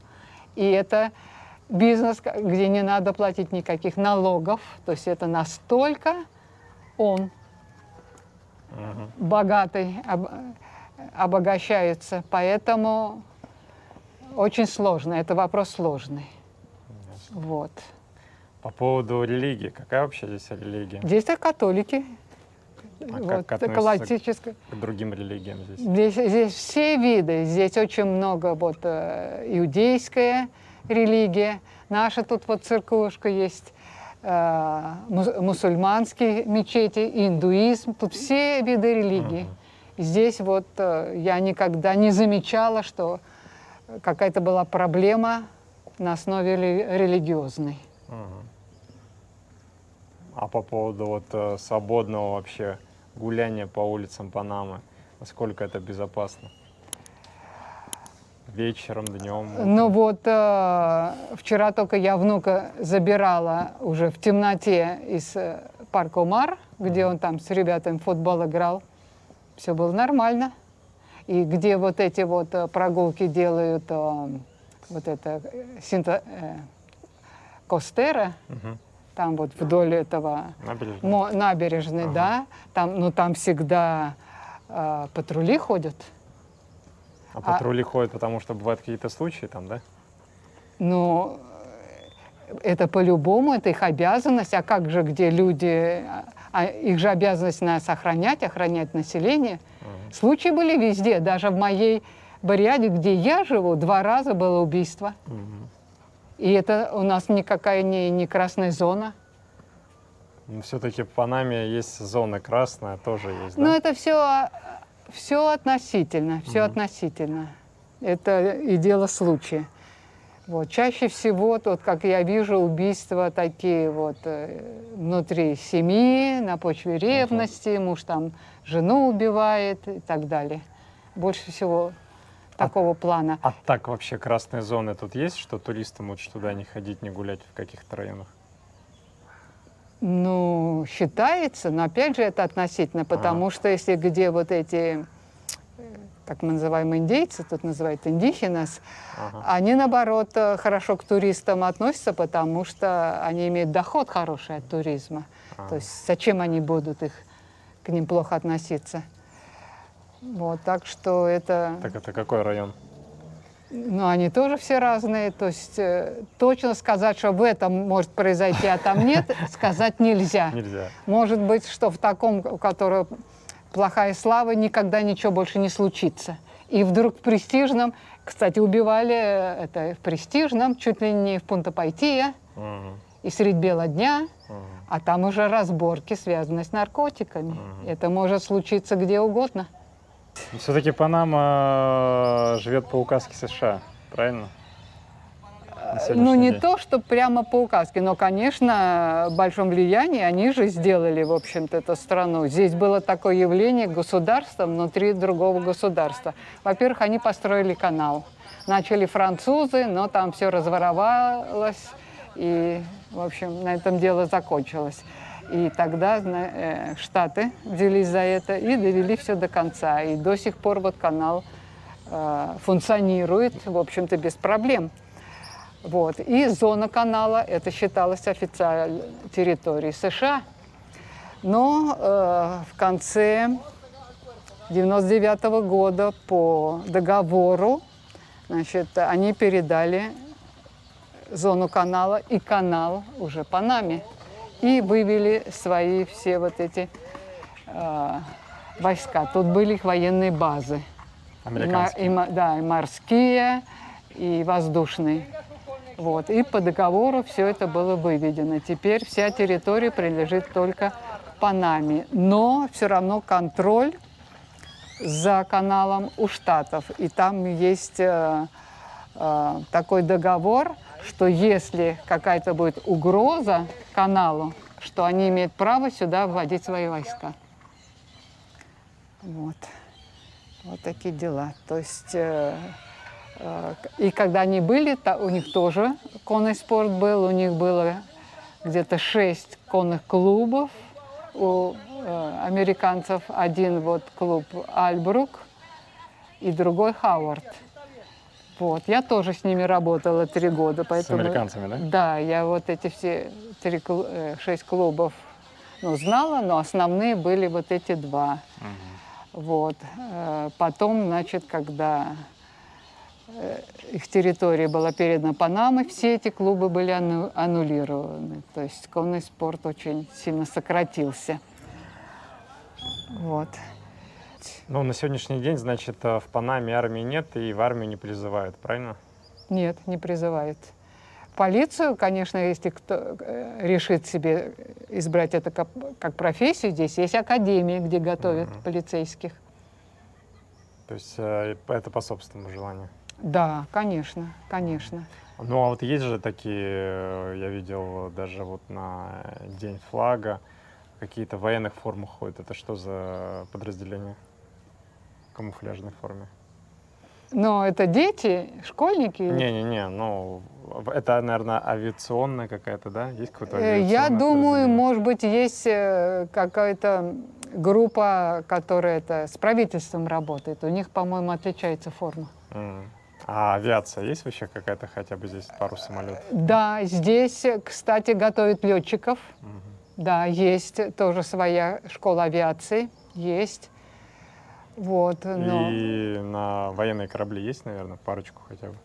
И это бизнес, где не надо платить никаких налогов. То есть это настолько он богатый, обогащается. Поэтому очень сложно. Это вопрос сложный. Вот. По поводу религии. Какая вообще здесь религия? Здесь католики. А как относятся классическая. к другим религиям здесь? Здесь все виды. Здесь очень много вот иудейская религия. Наша тут вот церквушка есть. Мусульманские мечети, индуизм. Тут все виды религии. Здесь вот я никогда не замечала, что какая-то была проблема на основе религиозной. А по поводу вот свободного вообще гуляния по улицам Панамы, насколько это безопасно? Вечером, днем? Ну вот вчера только я внука забирала уже в темноте из парка Умар, где он там с ребятами в футбол играл. Все было нормально. И где вот эти вот прогулки делают, вот это Костера, там вот вдоль этого набережной, да, там, ну, там всегда патрули ходят. А патрули ходят, потому что бывают какие-то случаи там, да? Ну, это по-любому, это их обязанность. А как же, где люди, их же обязанность нас охранять население. Случаи были везде, даже в моей Бариаде, где я живу, 2 раза было убийство. И это у нас никакая не красная зона. Но все-таки в Панаме есть зона красная, тоже есть, да? Ну, это все относительно, все относительно. Это и дело случая. Вот. Чаще всего, вот, как я вижу, убийства такие вот внутри семьи, на почве ревности, муж там жену убивает и так далее. Больше всего такого плана. А так вообще красные зоны тут есть, что туристам лучше туда не ходить, не гулять в каких-то районах? Ну, считается, но опять же это относительно, потому что если где вот эти, так мы называем индейцы, тут называют индихенас, они наоборот хорошо к туристам относятся, потому что они имеют доход хороший от туризма. То есть зачем они будут к ним плохо относиться? Вот, так что это... Так это какой район? Ну, они тоже все разные, то есть точно сказать, что в этом может произойти, а там нет, сказать нельзя. Нельзя. Может быть, что в таком, у которого плохая слава, никогда ничего больше не случится. И вдруг в Престижном, кстати, убивали это в Престижном, чуть ли не в Пунта-Пайтия, и средь бела дня, а там уже разборки, связанные с наркотиками. Это может случиться где угодно. Все-таки Панама живет по указке США, правильно? Ну, не то, что прямо по указке, но, конечно, в большом влиянии они же сделали, в общем-то, эту страну. Здесь было такое явление государства внутри другого государства. Во-первых, они построили канал. Начали французы, но там все разворовалось, и, в общем, на этом дело закончилось. И тогда Штаты взялись за это и довели все до конца. И до сих пор вот канал функционирует, в общем-то, без проблем. Вот. И зона канала, это считалось официальной территорией США. Но в конце 1999 года по договору, значит, они передали зону канала и канал уже Панаме. И вывели свои все вот эти войска. Тут были их военные базы. Американские. Да, и морские, и воздушные. Вот. И по договору все это было выведено. Теперь вся территория принадлежит только Панаме. Но все равно контроль за каналом у Штатов. И там есть такой договор, что если какая-то будет угроза каналу, что они имеют право сюда вводить свои войска. Вот. Вот такие дела. То есть, и когда они были, у них тоже конный спорт был, у них было где-то 6 конных клубов у американцев. Один вот клуб Альбрук и другой Хауард. Вот. Я тоже с ними работала 3 года. Поэтому, С американцами, да? Да, я вот эти все 6 клубов знала, но основные были вот эти 2. Вот. Потом, значит, когда их территория была передана Панаме, все эти клубы были аннулированы. То есть конный спорт очень сильно сократился. Вот. Ну, на сегодняшний день, значит, в Панаме армии нет и в армию не призывают, правильно? Нет, не призывают. Полицию, конечно, если кто решит себе избрать это как профессию, здесь есть академии, где готовят полицейских. То есть это по собственному желанию? Да, конечно, конечно. Ну, а вот есть же такие, я видел даже вот на День флага, какие-то в военных формах ходят. Это что за подразделение? В камуфляжной форме? Но это дети, школьники? Не-не-не, ну, это, наверное, авиационная какая-то, да? Есть какое-то Я авиационное думаю, подразделение? может быть, есть какая-то группа, которая с правительством работает. У них, по-моему, отличается форма. А авиация есть вообще какая-то хотя бы здесь, пару самолетов? Да, здесь, кстати, готовят летчиков. Да, есть тоже своя школа авиации, есть. Вот, но И на военные корабли есть, наверное, парочку хотя бы?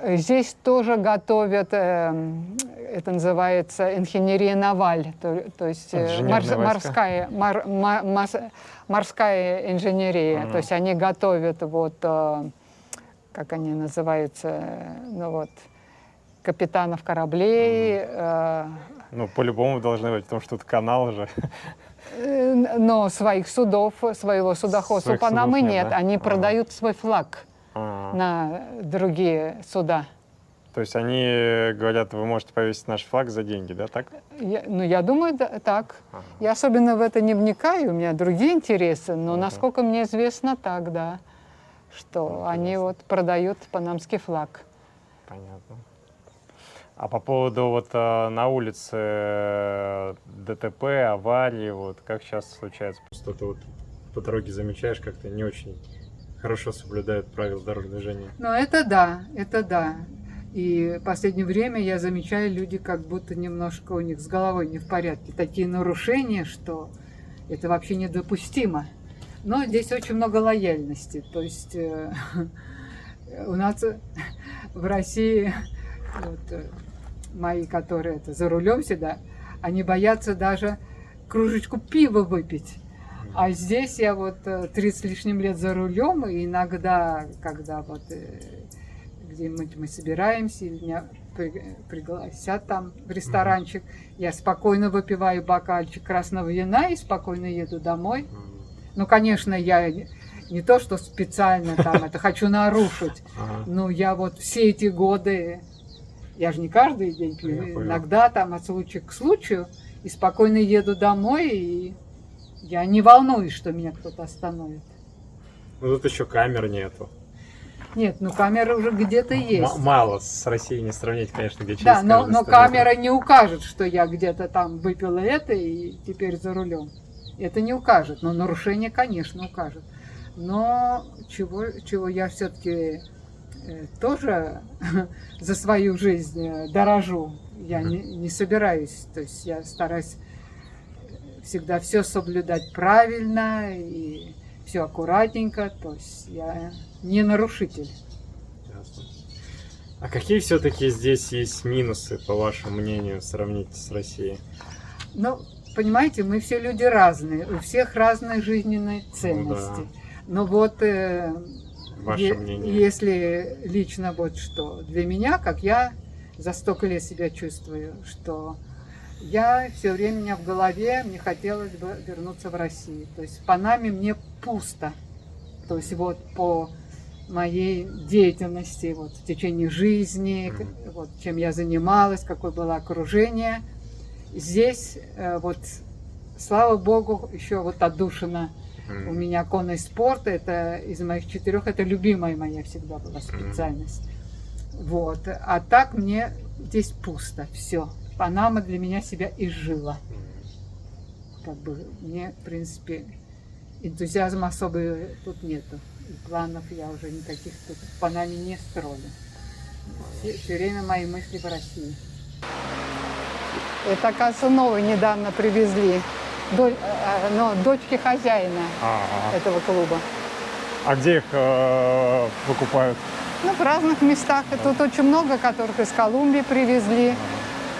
здесь тоже готовят, это называется инженерия наваль, то есть Инженерные войска? морская инженерия. То есть они готовят вот, как они называются, ну вот, капитанов кораблей. Ну, по-любому должны быть, потому что тут канал же. Но своих судов, своего судоходства у Своих Панамы судов нет, нет. да? Они продают свой флаг А, на другие суда. То есть они говорят, вы можете повесить наш флаг за деньги, да, так? Я думаю, так. Я особенно в это не вникаю, у меня другие интересы, но насколько мне известно, так, да, что они вот продают панамский флаг. Понятно. А по поводу вот на улице ДТП, аварии, вот как часто случается? Просто ты вот по дороге замечаешь, как-то не очень хорошо соблюдают правила дорожного движения. Ну, это да. И в последнее время я замечаю, люди как будто немножко у них с головой не в порядке. Такие нарушения, что это вообще недопустимо. Но здесь очень много лояльности. То есть у нас в России мои, которые за рулем всегда, они боятся даже кружечку пива выпить. А здесь я вот 30 с лишним лет за рулем, и иногда, когда вот где-нибудь мы собираемся, или меня пригласят там в ресторанчик, я спокойно выпиваю бокальчик красного вина и спокойно еду домой. Ну, конечно, я не то, что специально там это хочу нарушить, но я вот все эти годы, я же не каждый день пью, иногда там от случая к случаю, и спокойно еду домой, и я не волнуюсь, что меня кто-то остановит. Ну тут еще камер нету. Нет, ну камера уже где-то есть. Мало, с Россией не сравнить, конечно, где через Да, но каждый 100 камера метров. не укажет, что я где-то там выпила это и теперь за рулем. Это не укажет, но нарушение, конечно, укажет. Но чего я все-таки тоже за свою жизнь дорожу. Я не собираюсь, то есть я стараюсь всегда все соблюдать правильно и все аккуратненько, то есть я не нарушитель. Ясно. А какие все-таки здесь есть минусы, по вашему мнению, сравнить с Россией? Ну, понимаете, мы все люди разные, у всех разные жизненные ценности. Ну, да. Но вот Ваше мнение? Если лично вот что для меня, как я за столько лет себя чувствую, что я все время, у меня в голове, мне хотелось бы вернуться в Россию. То есть в Панаме мне пусто. То есть вот по моей деятельности вот, в течение жизни, вот, чем я занималась, какое было окружение. Здесь вот, слава богу, еще вот отдушина. У меня конный спорт, это из моих 4, это любимая моя всегда была специальность. Вот. А так мне здесь пусто, все. Панама для меня себя изжила. Как бы мне, в принципе, энтузиазма особо тут нету. И планов я уже никаких тут в Панаме не строю. Все время мои мысли в России. Это, оказывается, новый недавно привезли. Дочки хозяина этого клуба. А где их выкупают? Ну, в разных местах. Тут очень много, которых из Колумбии привезли.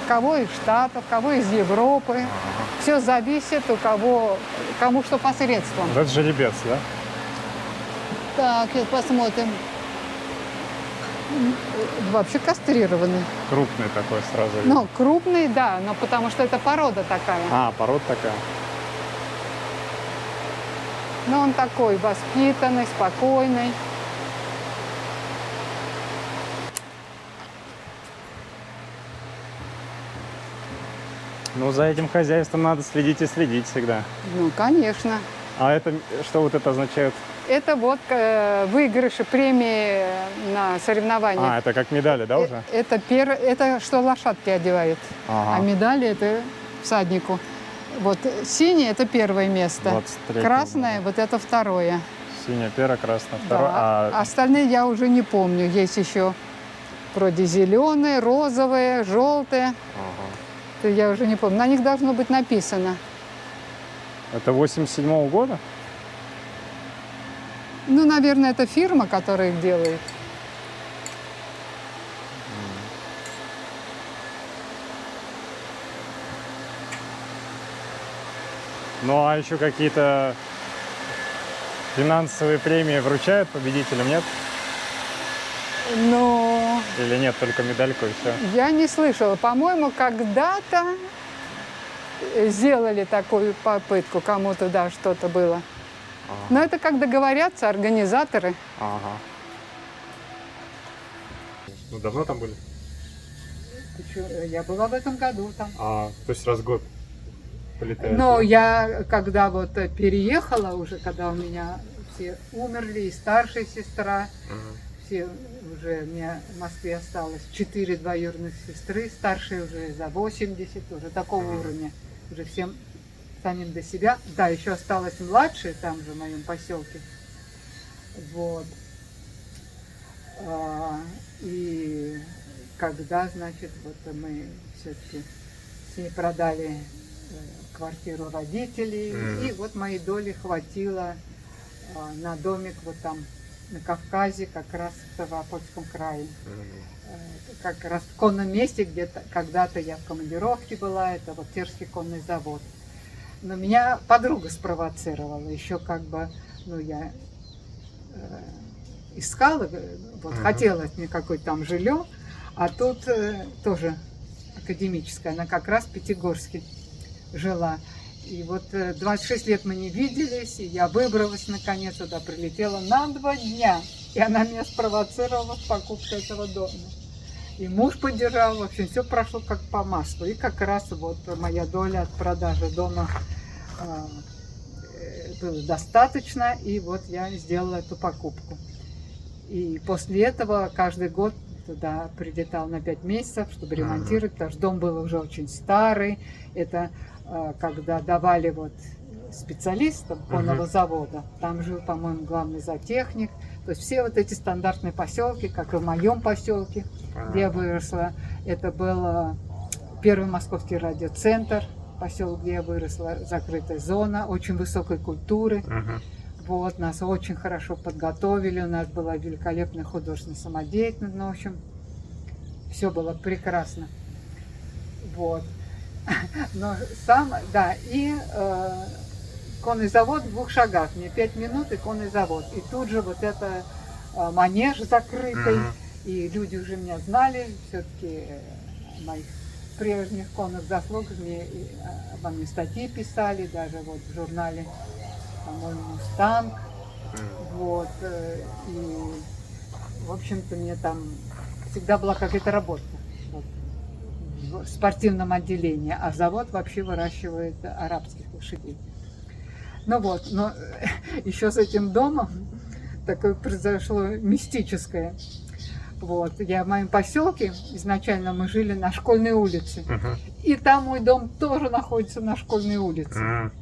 Кого из Штатов, кого из Европы. Все зависит у кого, кому что по средствам. Вот это жеребец, да? Так, сейчас посмотрим. Вообще кастрированный. Крупный такой сразу видно. Ну, крупный, да, но потому что это порода такая. А, порода такая. Но он такой воспитанный, спокойный. Ну, за этим хозяйством надо следить и следить всегда. Ну, конечно. А это, что вот это означает? Это вот выигрыши премии на соревнованиях. А, это как медали, да, уже? Это что лошадки одевают. Ага. А медали это всаднику. Вот синее это первое место. 23-й, Красное да. вот это второе. Синяя, первая, красная, вторая. Да. Остальные я уже не помню. Есть еще вроде зеленые, розовые, желтые. Ага. Это я уже не помню. На них должно быть написано. Это 87-го года? Ну, наверное, это фирма, которая их делает. Ну, а еще какие-то финансовые премии вручают победителям, нет? Но Или нет, только медальку и все? я не слышала. По-моему, когда-то сделали такую попытку, кому-то, да, что-то было. Но это как договорятся организаторы. Ага. Ну, давно там были? Я была в этом году там. А, то есть раз в год полетает? Но я, когда вот переехала уже, когда у меня все умерли, и старшая сестра, все уже, у меня в Москве осталось 4 двоюродных сестры, старшие уже за 80, уже такого уровня, уже всем станем до себя. Да, еще осталась младшая там же, в моем поселке. Вот. И когда, значит, вот мы все-таки с ней продали квартиру родителей, и вот моей доли хватило на домик вот там на Кавказе, как раз в Ставропольском крае. Как раз в конном месте, где-то когда-то я в командировке была, это вот Терский конный завод. Но меня подруга спровоцировала, еще как бы, ну, я искала, вот хотела мне какое-то там жилье, а тут тоже академическая, она как раз в Пятигорске жила. И вот 26 лет мы не виделись, и я выбралась наконец туда, прилетела на 2 дня, и она меня спровоцировала в покупку этого дома. И муж поддержал, в общем, все прошло как по маслу. И как раз вот моя доля от продажи дома было достаточно, и вот я сделала эту покупку. И после этого каждый год туда прилетал на 5 месяцев, чтобы ремонтировать, потому что дом был уже очень старый. Это когда давали вот специалистам конного завода, там жил, по-моему, главный зоотехник. То есть все вот эти стандартные поселки, как и в моем поселке, где я выросла, это был первый московский радиоцентр, поселок, где я выросла, закрытая зона, очень высокой культуры. Вот, нас очень хорошо подготовили, у нас была великолепная художественная самодеятельность, ну, в общем, все было прекрасно. Вот. Но сам, да, и конный завод в 2 шагах, мне 5 минут и конный завод. И тут же вот это манеж закрытый, Мгм. и люди уже меня знали, все-таки моих прежних конных заслуг мне обо мне статьи писали, даже вот в журнале, по-моему, «Мустанг». Вот, и, в общем-то, мне там всегда была какая-то работа вот, в спортивном отделении, а завод вообще выращивает арабских лошадей. Ну вот, но еще с этим домом такое произошло мистическое. Вот, я в моем поселке, изначально мы жили на Школьной улице, Мгм. и там мой дом тоже находится на Школьной улице. М.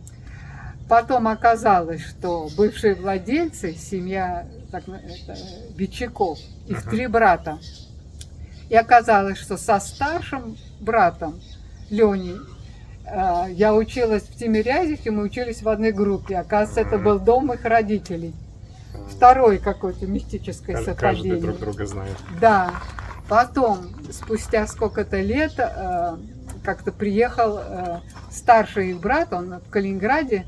Потом оказалось, что бывшие владельцы, семья это, Бичаков, их Мгм. 3 брата. И оказалось, что со старшим братом Леней я училась в Тимирязевке, мы учились в одной группе. Оказывается, это был дом их родителей. Второе какое-то мистическое Каждый совпадение. друг друга знает. Да. Потом, спустя сколько-то лет, как-то приехал старший их брат, он в Калининграде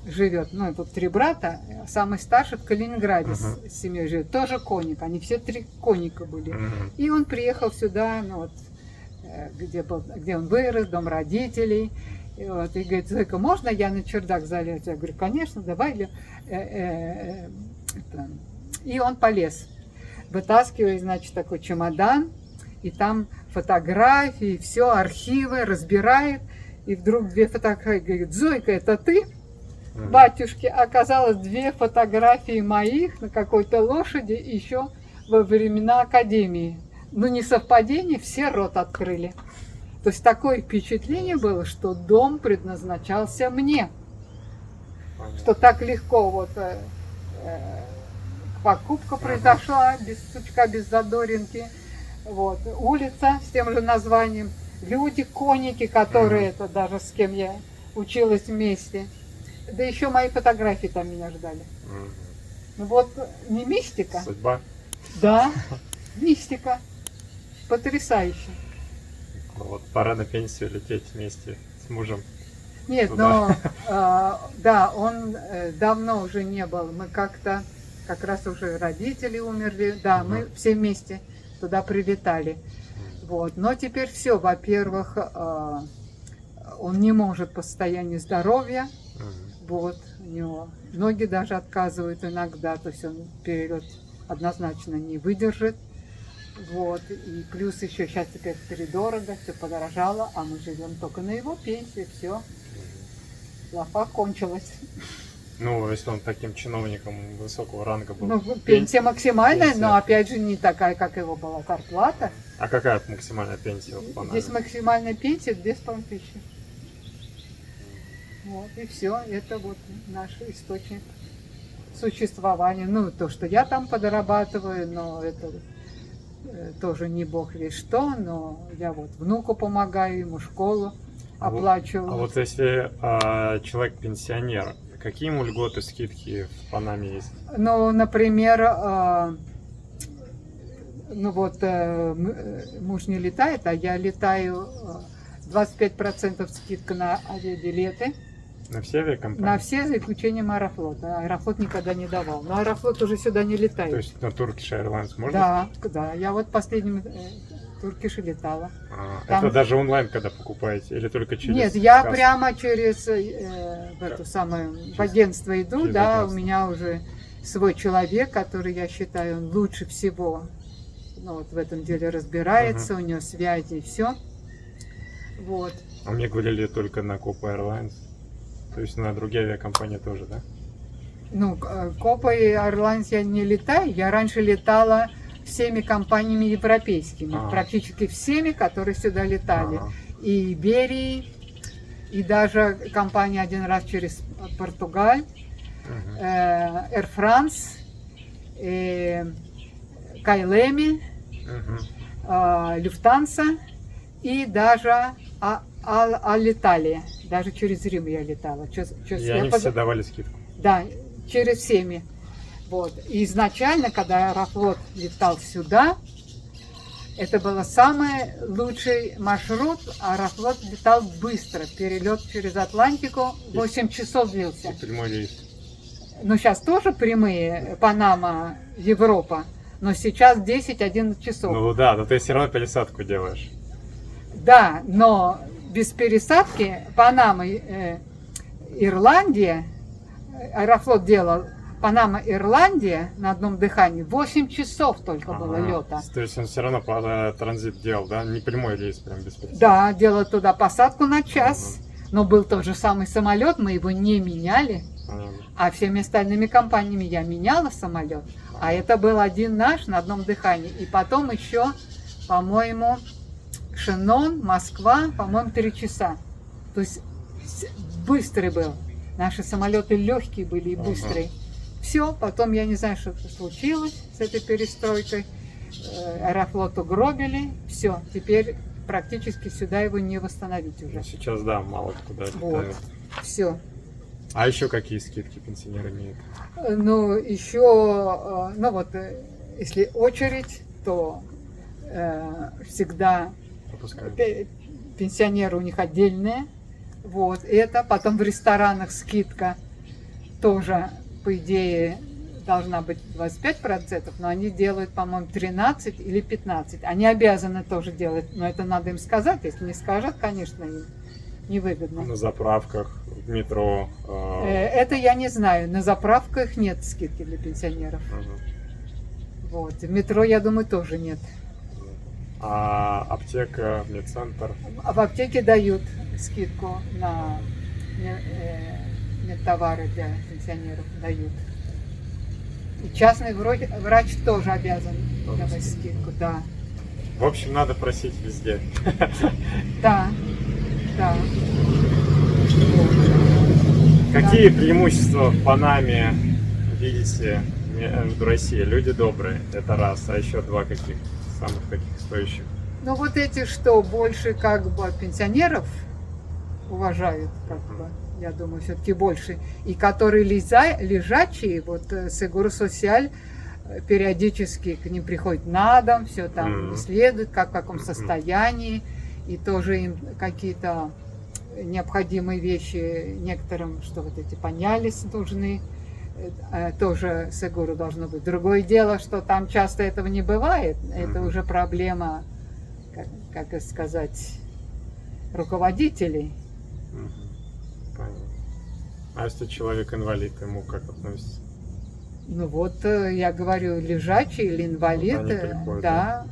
живет, ну, тут 3 брата, самый старший в Калининграде Мгм. с семьей живет, тоже конник, они все 3 конника были. Мгм. И он приехал сюда, ну, вот, где он вырос, дом родителей. И, вот, и говорит: Зойка, можно я на чердак залезу? Я говорю: конечно, давай. Это. И он полез. Вытаскивает, значит, такой чемодан, и там фотографии, все, архивы, разбирает. И вдруг 2 фотографии. Говорит: Зойка, это ты? Мгм. Батюшки, оказалось 2 фотографии моих на какой-то лошади еще во времена академии. Ну, не совпадение, все рот открыли. То есть такое впечатление было, что дом предназначался мне. Что так легко вот покупка произошла, без сучка, без задоринки. Вот. Улица с тем же названием. Люди, конники, которые это даже с кем я училась вместе. Да еще мои фотографии там меня ждали. Мгм. Ну вот, не мистика? Судьба. Да, мистика. Потрясающе. Вот пора на пенсию лететь вместе с мужем. Нет, Ну но да, он давно уже не был. Мы как-то, как раз уже родители умерли, да, мы все вместе туда прилетали. Вот. Но теперь все, во-первых, он не может по состоянию здоровья, Мгм. вот, у него ноги даже отказывают иногда, то есть он перелет однозначно не выдержит. Вот, и плюс еще сейчас теперь втридорого, все подорожало, а мы живем только на его пенсии, все, лафа кончилась. Ну, если он таким чиновником высокого ранга был. Ну, пенсия максимальная, пенсия. но опять же не такая, как его была зарплата. А какая максимальная пенсия в Панаме? Здесь максимальная пенсия 2500. Вот, и все, это вот наш источник существования. Ну, то, что я там подрабатываю, но это тоже не бог весь что, но я вот внуку помогаю, ему школу оплачиваю. А вот если человек пенсионер, какие ему льготы, скидки в Панаме есть? Ну, например, ну вот муж не летает, а я летаю, 25% скидка на авиабилеты. На все авиакомпании? На все, за исключением Аэрофлота. Аэрофлот никогда не давал. Но Аэрофлот уже сюда не летает. То есть на Turkish Airlines можно? Да, да. Я вот последним Туркиш летала. Это даже онлайн, когда покупаете, или только через Нет, я кассу? прямо через в эту самую в агентство иду, через да, агентство. у меня уже свой человек, который, я считаю, он лучше всего, ну, вот в этом деле разбирается, у него связи и все. Вот. А мне говорили только на Copa Airlines. То есть на другие авиакомпании тоже, да? Ну, Copa и Airlines я не летаю. Я раньше летала всеми компаниями европейскими, практически всеми, которые сюда летали. И Иберии, и даже компания один раз через Португаль, Air France, Кайлеми, Люфтанса и даже Алиталия. Даже через Рим я летала. И они все давали скидку? Да, через всеми. Вот. И изначально, когда Аэрофлот летал сюда, это был самый лучший маршрут. Аэрофлот летал быстро. Перелет через Атлантику 8 часов длился. И прямой рейс. ну сейчас тоже прямые, Панама, Европа, но сейчас 10-11 часов. Ну да, но ты все равно пересадку делаешь. Да, но без пересадки Панама, Ирландия, Аэрофлот делал Панама, Ирландия на одном дыхании 8 часов только было лета. То есть он все равно транзит делал, да? Не прямой рейс, прям без пересадки. Да, делал туда посадку на час, но был тот же самый самолет, мы его не меняли, а всеми остальными компаниями я меняла самолет, а это был один наш на одном дыхании. И потом еще, по-моему, Шеннон, Москва, по-моему, 3 часа. То есть быстрый был. Наши самолеты легкие были и быстрые. Все, потом я не знаю, что случилось с этой перестройкой. Аэрофлот угробили. Все, теперь практически сюда его не восстановить уже. Сейчас, да, мало куда Вот, летает. все. А еще какие скидки пенсионеры имеют? Ну, еще, ну вот, если очередь, то всегда Пропускают. пенсионеры у них отдельные. Вот, это. Потом в ресторанах скидка тоже, по идее, должна быть 25%, но они делают, по-моему, 13 или 15. Они обязаны тоже делать, но это надо им сказать. Если не скажут, конечно, им невыгодно. На заправках, в метро. Это я не знаю. На заправках нет скидки для пенсионеров. Вот. В метро, я думаю, тоже нет. А аптека, медцентр? А в аптеке дают скидку на медтовары для пенсионеров. Дают. И частный врач тоже обязан давать скидку. Да. В общем, надо просить везде. Да. Да. Какие преимущества в Панаме видите в России? Люди добрые, это раз. А еще два каких самых таких стоящих? Ну вот эти, что больше как бы пенсионеров уважают, как бы, я думаю, все-таки больше. И которые лежачие, вот Сегуро Социаль периодически к ним приходит на дом, все там исследуют, как в каком состоянии, и тоже им какие-то необходимые вещи некоторым, что вот эти понялись нужны, тоже Сегуро должно быть. Другое дело, что там часто этого не бывает, это уже проблема, как сказать, руководителей. Понятно. А если человек инвалид, ему как относится? Ну вот, я говорю, лежачий или инвалид, Вот они приходят, да,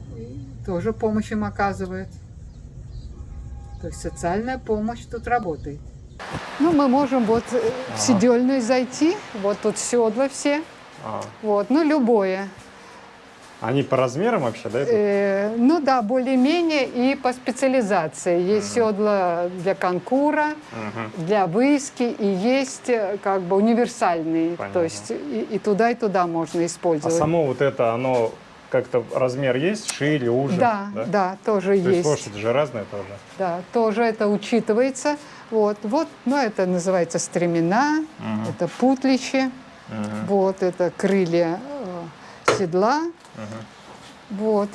тоже помощь им оказывает. То есть социальная помощь тут работает. Ну, мы можем вот в сидельную зайти, вот тут седла все, вот, ну, любое. Они по размерам вообще, да? Ну да, более-менее и по специализации. Есть седла для конкура, для выиски, и есть как бы универсальные. Понятно. То есть и туда можно А использовать. само вот это, оно как-то размер есть, шире, уже? Да, тоже То есть есть. лошадь же разная тоже. Да, тоже это учитывается. Вот, ну это называется стремена, это путлище, вот это крылья седла, вот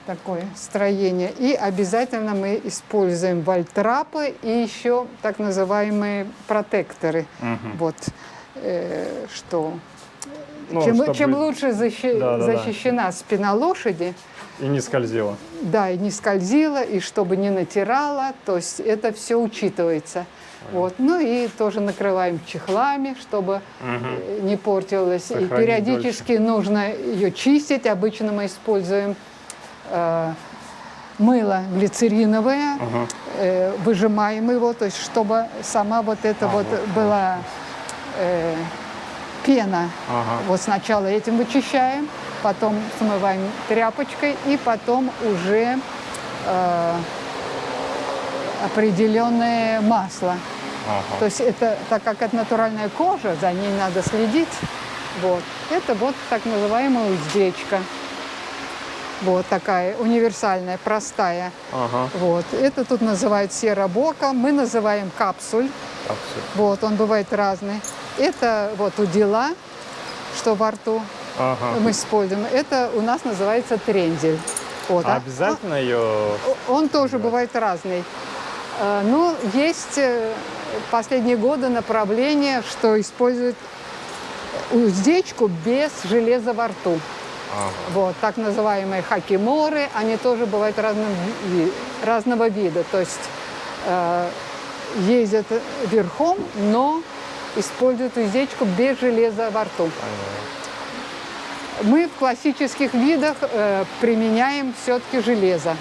такое строение. И обязательно мы используем вальтрапы и еще так называемые протекторы. Вот, что Ну, чем чтобы- лучше защищена спина лошади, И не скользила. да, и не скользила, и чтобы не натирала, то есть это все учитывается. Вот. Ну и тоже накрываем чехлами, чтобы не портилось. Сохранить И периодически нужно ее чистить. Обычно мы используем мыло глицериновое, выжимаем его, то есть чтобы сама вот эта была пена. Вот сначала этим вычищаем, потом смываем тряпочкой, и потом уже определенное масло. То есть это, так как это натуральная кожа, за ней надо следить. Вот. Это вот так называемая уздечка. Вот такая универсальная, простая. Вот. Это тут называют серобока, мы называем капсуль. Вот, он бывает разный. Это вот удила, что во рту мы используем. Это у нас называется трендель. Вот, А обязательно ее... Он тоже бывает разный. Ну, есть последние годы направление, что используют уздечку без железа во рту. Ага. Вот, так называемые хакиморы, они тоже бывают разного вида. То есть ездят верхом, но используют уздечку без железа во рту. Понятно. Мы в классических видах применяем все-таки железо.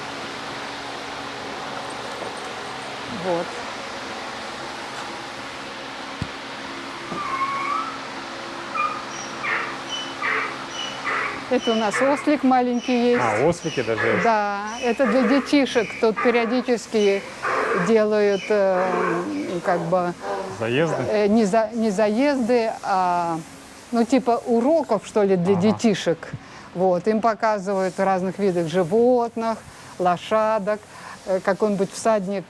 Вот. Это у нас ослик маленький есть. А, ослики даже есть? Да, это для детишек. Тут периодически делают как бы Заезды? не заезды, а ну типа уроков, что ли, для детишек. Вот, им показывают разных видов животных, лошадок. Какой-нибудь всадник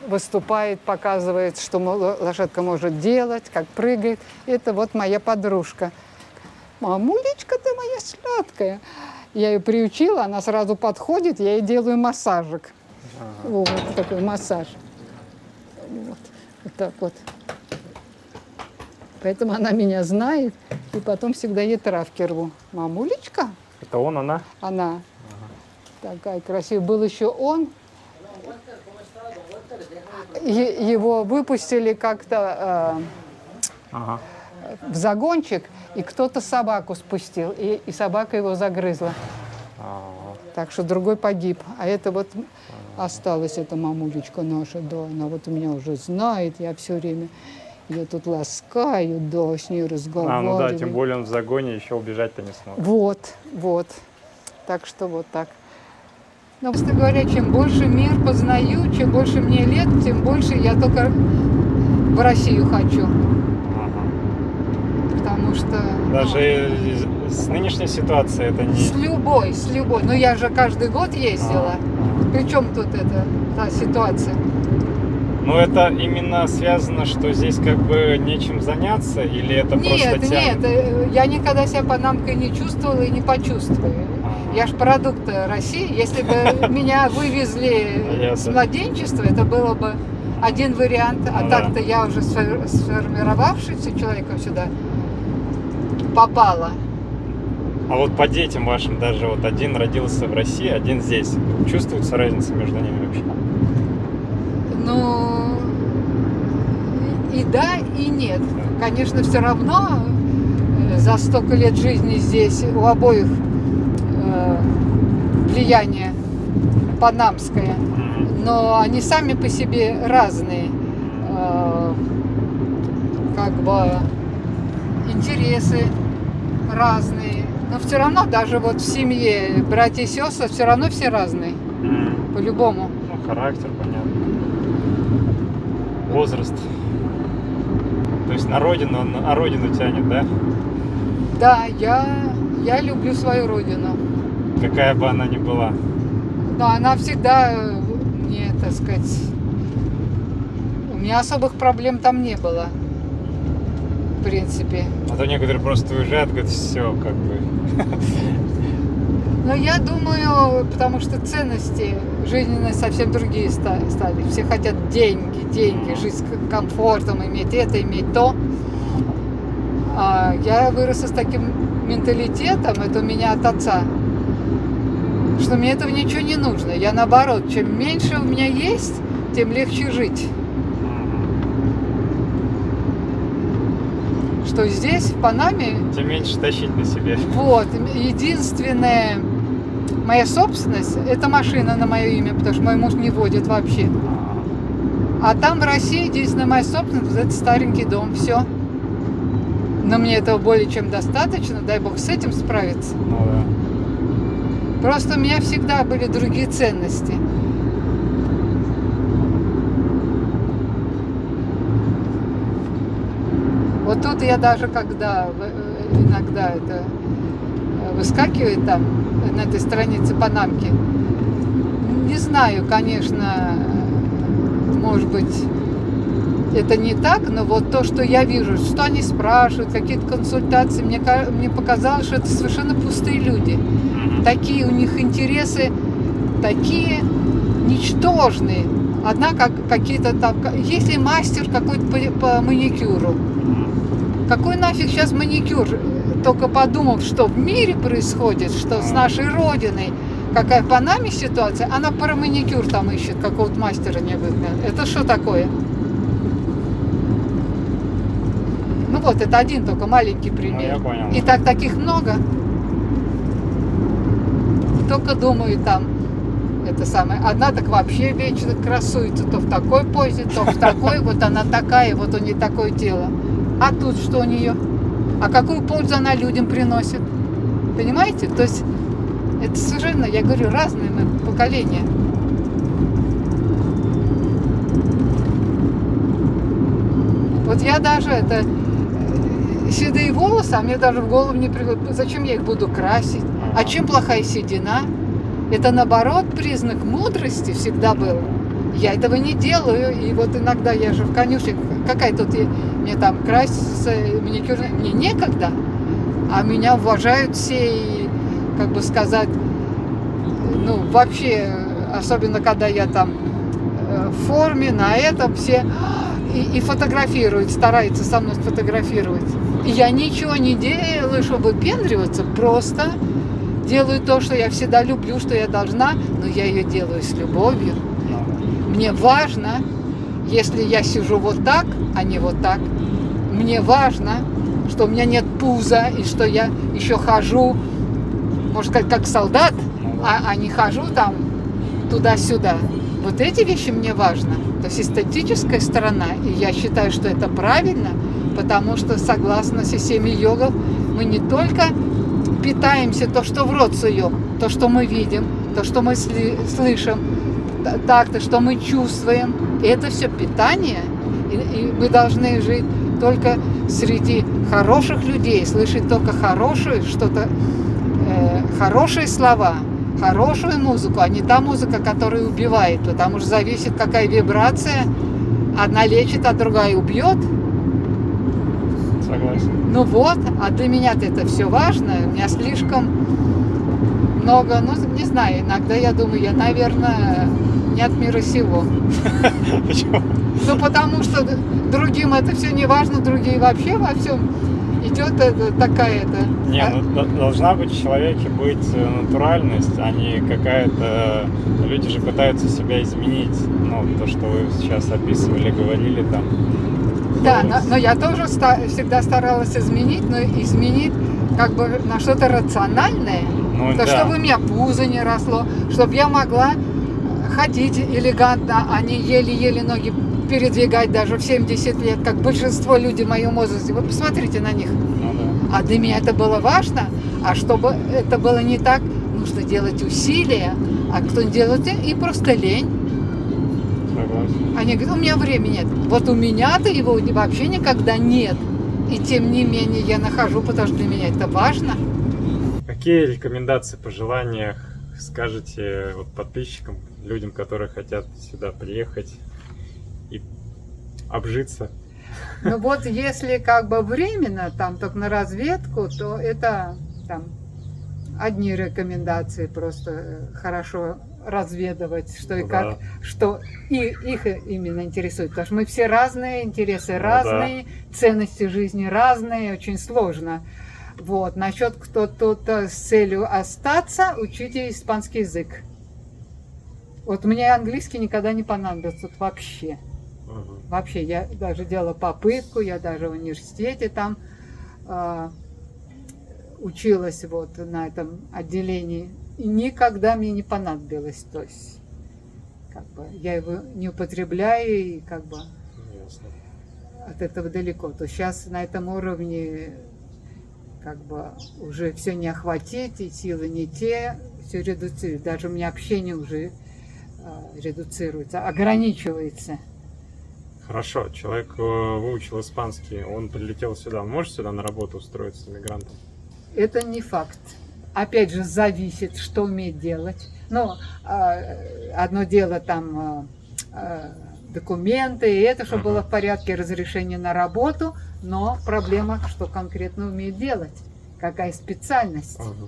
выступает, показывает, что лошадка может делать, как прыгает. Это вот моя подружка. Мамулечка, ты моя сладкая. Я ее приучила, она сразу подходит, я ей делаю массажик. Вот такой массаж. Вот так вот. Поэтому она меня знает, и потом всегда ей травки рву. Мамулечка? Это он, она? Она. Такая красивая. Был еще он. Его выпустили как-то в загончик, и кто-то собаку спустил, и собака его загрызла. Так что другой погиб. А это вот осталась эта мамулечка наша, да, она вот меня уже знает, я все время ее тут ласкаю, да, с ней разговариваю. Ну да, тем более он в загоне, еще убежать-то не смог. Вот, вот. Так что вот так. Но, просто говоря, чем больше мир познаю, чем больше мне лет, тем больше я только в Россию хочу. Потому что... Даже с нынешней ситуацией это не... С любой, с любой. Но я же каждый год ездила. Причем тут та ситуация? Ну это именно связано, что здесь как бы нечем заняться, или это просто тянет? Нет, я никогда себя панамкой не чувствовала и не почувствую. Я ж продукт России. Если бы меня вывезли с младенчества, это было бы один вариант. А так-то я уже сформировавшийся человеком сюда попала. А вот по детям вашим даже вот один родился в России, один здесь. Чувствуется разница между ними вообще? Ну, и да, и нет. Конечно, все равно за столько лет жизни здесь у обоих влияние панамское. Но они сами по себе разные. Как бы интересы разные. Но все равно даже вот в семье братья и сестры все равно все разные. По-любому. Ну, характер, понятно. Возраст. То есть на родину тянет, да? Да, я люблю свою родину. Какая бы она ни была. Но она всегда мне, так сказать, у меня особых проблем там не было. В принципе. А то некоторые просто уезжают, говорят, все, как бы. Но я думаю, потому что ценности жизненные совсем другие стали. Все хотят деньги, жизнь с комфортом, иметь это, иметь то. А я выросла с таким менталитетом, это у меня от отца, что мне этого ничего не нужно. Я наоборот, чем меньше у меня есть, тем легче жить. Что здесь, в Панаме... Тем меньше тащить на себе. Вот, единственная моя собственность, это машина на мое имя, потому что мой муж не водит вообще. А там в России единственная моя собственность, это старенький дом, все. Но мне этого более чем достаточно, дай бог с этим справиться. Ну да. Просто у меня всегда были другие ценности. Вот тут я даже, когда иногда это выскакивает там, на этой странице Панамки, не знаю, конечно, может быть, это не так, но вот то, что я вижу, что они спрашивают, какие-то консультации, мне показалось, что это совершенно пустые люди. Такие у них интересы, такие ничтожные. Одна как какие-то там, если мастер какой-то по маникюру, Какой нафиг сейчас маникюр? Только подумав, что в мире происходит, что с нашей родиной, какая по нами ситуация, она про маникюр там ищет какого-то мастера необычного. Это что такое? Ну вот, это один только маленький пример. Ну, я понял. И так таких много. Только думаю, там, это самое, одна так вообще вечно красуется, то в такой позе, то в такой, вот она такая, вот у нее такое тело. А тут что у нее? А какую пользу она людям приносит? Понимаете? То есть это совершенно, я говорю, разные мы поколения. Вот я даже это седые волосы, а мне даже в голову не приходит, зачем я их буду красить? А чем плохая седина? Это наоборот признак мудрости всегда был. Я этого не делаю, и вот иногда я же в конюшне, какая тут мне там краситься, маникюр, мне некогда, а меня уважают все, и, как бы сказать, ну вообще, особенно когда я там в форме, на этом все и фотографируют, стараются со мной сфотографировать. И я ничего не делаю, чтобы выпендриваться, просто делаю то, что я всегда люблю, что я должна, но я ее делаю с любовью. Мне важно, если я сижу вот так, а не вот так, мне важно, что у меня нет пуза, и что я еще хожу, можно сказать, как солдат, а не хожу там туда-сюда. Вот эти вещи мне важно. То есть эстетическая сторона, и я считаю, что это правильно, потому что, согласно системе йогов, мы не только питаемся то, что в рот суем, то, что мы видим, то, что мы слышим, так-то, что мы чувствуем. И это все питание. И мы должны жить только среди хороших людей, слышать только хорошую, что-то, хорошие слова, хорошую музыку, а не та музыка, которая убивает. Потому что зависит, какая вибрация. Одна лечит, а другая убьет. Согласен. Ну вот, а для меня-то это все важно. У меня слишком много, ну не знаю, иногда я думаю, я, наверное, не от мира сего. Почему? Ну потому что другим это все не важно, другие вообще во всем идет такая-то. Не, ну должна быть в человеке быть натуральность, а не какая-то... Люди же пытаются себя изменить. Ну, то, что вы сейчас описывали, говорили там. Да, но я тоже всегда старалась изменить, но изменить как бы на что-то рациональное, Ну, то, да. чтобы у меня пузо не росло, чтобы я могла ходить элегантно, а не еле-еле ноги передвигать даже в 70 лет, как большинство людей в моем возрасте. Вы посмотрите на них. Ну, да. А для меня это было важно, а чтобы это было не так, нужно делать усилия, а кто не делает, и просто лень. Согласен. Они говорят, у меня времени нет. Вот у меня-то его вообще никогда нет. И тем не менее я нахожу, потому что для меня это важно. Какие рекомендации, пожелания скажете вот подписчикам, людям, которые хотят сюда приехать и обжиться? Ну вот если как бы временно, там только на разведку, то это там одни рекомендации, просто хорошо разведывать, что и Ну как, да. что их именно интересует. Потому что мы все разные, интересы Ну разные, ценности жизни разные, очень сложно. Вот. Насчет кто-то с целью остаться, учите испанский язык. Вот мне английский никогда не понадобится вот вообще. Мгм. Вообще, я даже делала попытку, я даже в университете там училась вот на этом отделении. И никогда мне не понадобилось. То есть, как бы, я его не употребляю и как бы Ясно. от этого далеко. То сейчас на этом уровне как бы уже все не охватить, и силы не те, все редуцируется. Даже у меня общение уже редуцируется, ограничивается. Хорошо, человек выучил испанский, он прилетел сюда, он может сюда на работу устроиться иммигрантом? Это не факт. Опять же, зависит, что умеет делать. Ну, одно дело там документы, и это, чтобы было в порядке, разрешение на работу, но проблема, что конкретно умеет делать, какая специальность, Ага.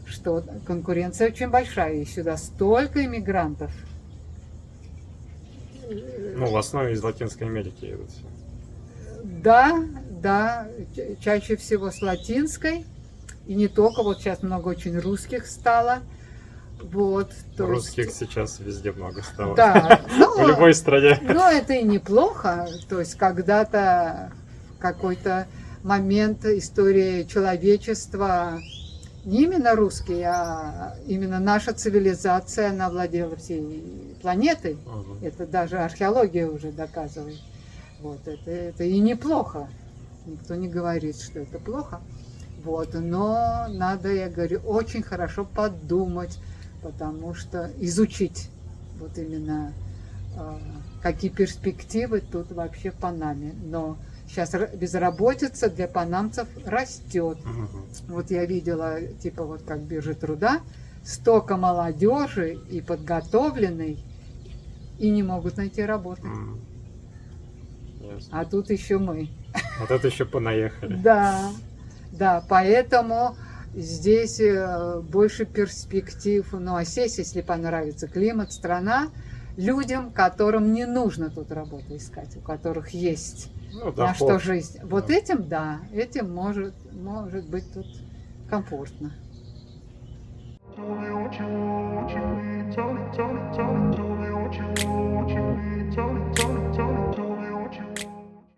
что конкуренция очень большая, и сюда столько иммигрантов. Ну, в основном из Латинской Америки едут все. Да, да, чаще всего с латинской. И не только, вот сейчас много очень русских стало. Вот, то Русских есть, сейчас везде много стало. да, В любой стране. но это и неплохо. То есть когда-то в какой-то момент истории человечества не именно русские, а именно наша цивилизация, она владела всей планетой. Мгм. Это даже археология уже доказывает. Вот, это и неплохо. Никто не говорит, что это плохо. Вот, но надо, я говорю, очень хорошо подумать, потому что изучить вот именно какие перспективы тут вообще в Панаме. Но сейчас безработица для панамцев растет. Мгм. Вот я видела, типа вот как биржа труда, столько молодежи и подготовленной, и не могут найти работу. М. Ясно. А тут еще мы. А тут еще понаехали. Да, да, поэтому здесь больше перспектив. Ну, а здесь, если понравится климат, страна, людям, которым не нужно тут работу искать, у которых есть Ну, на доход. что жизнь. Вот Да. этим, да, этим может быть тут комфортно. Tell me what you want, you need. Tell me, tell me, tell me, tell me what you want, you need. Tell me, tell me, tell me.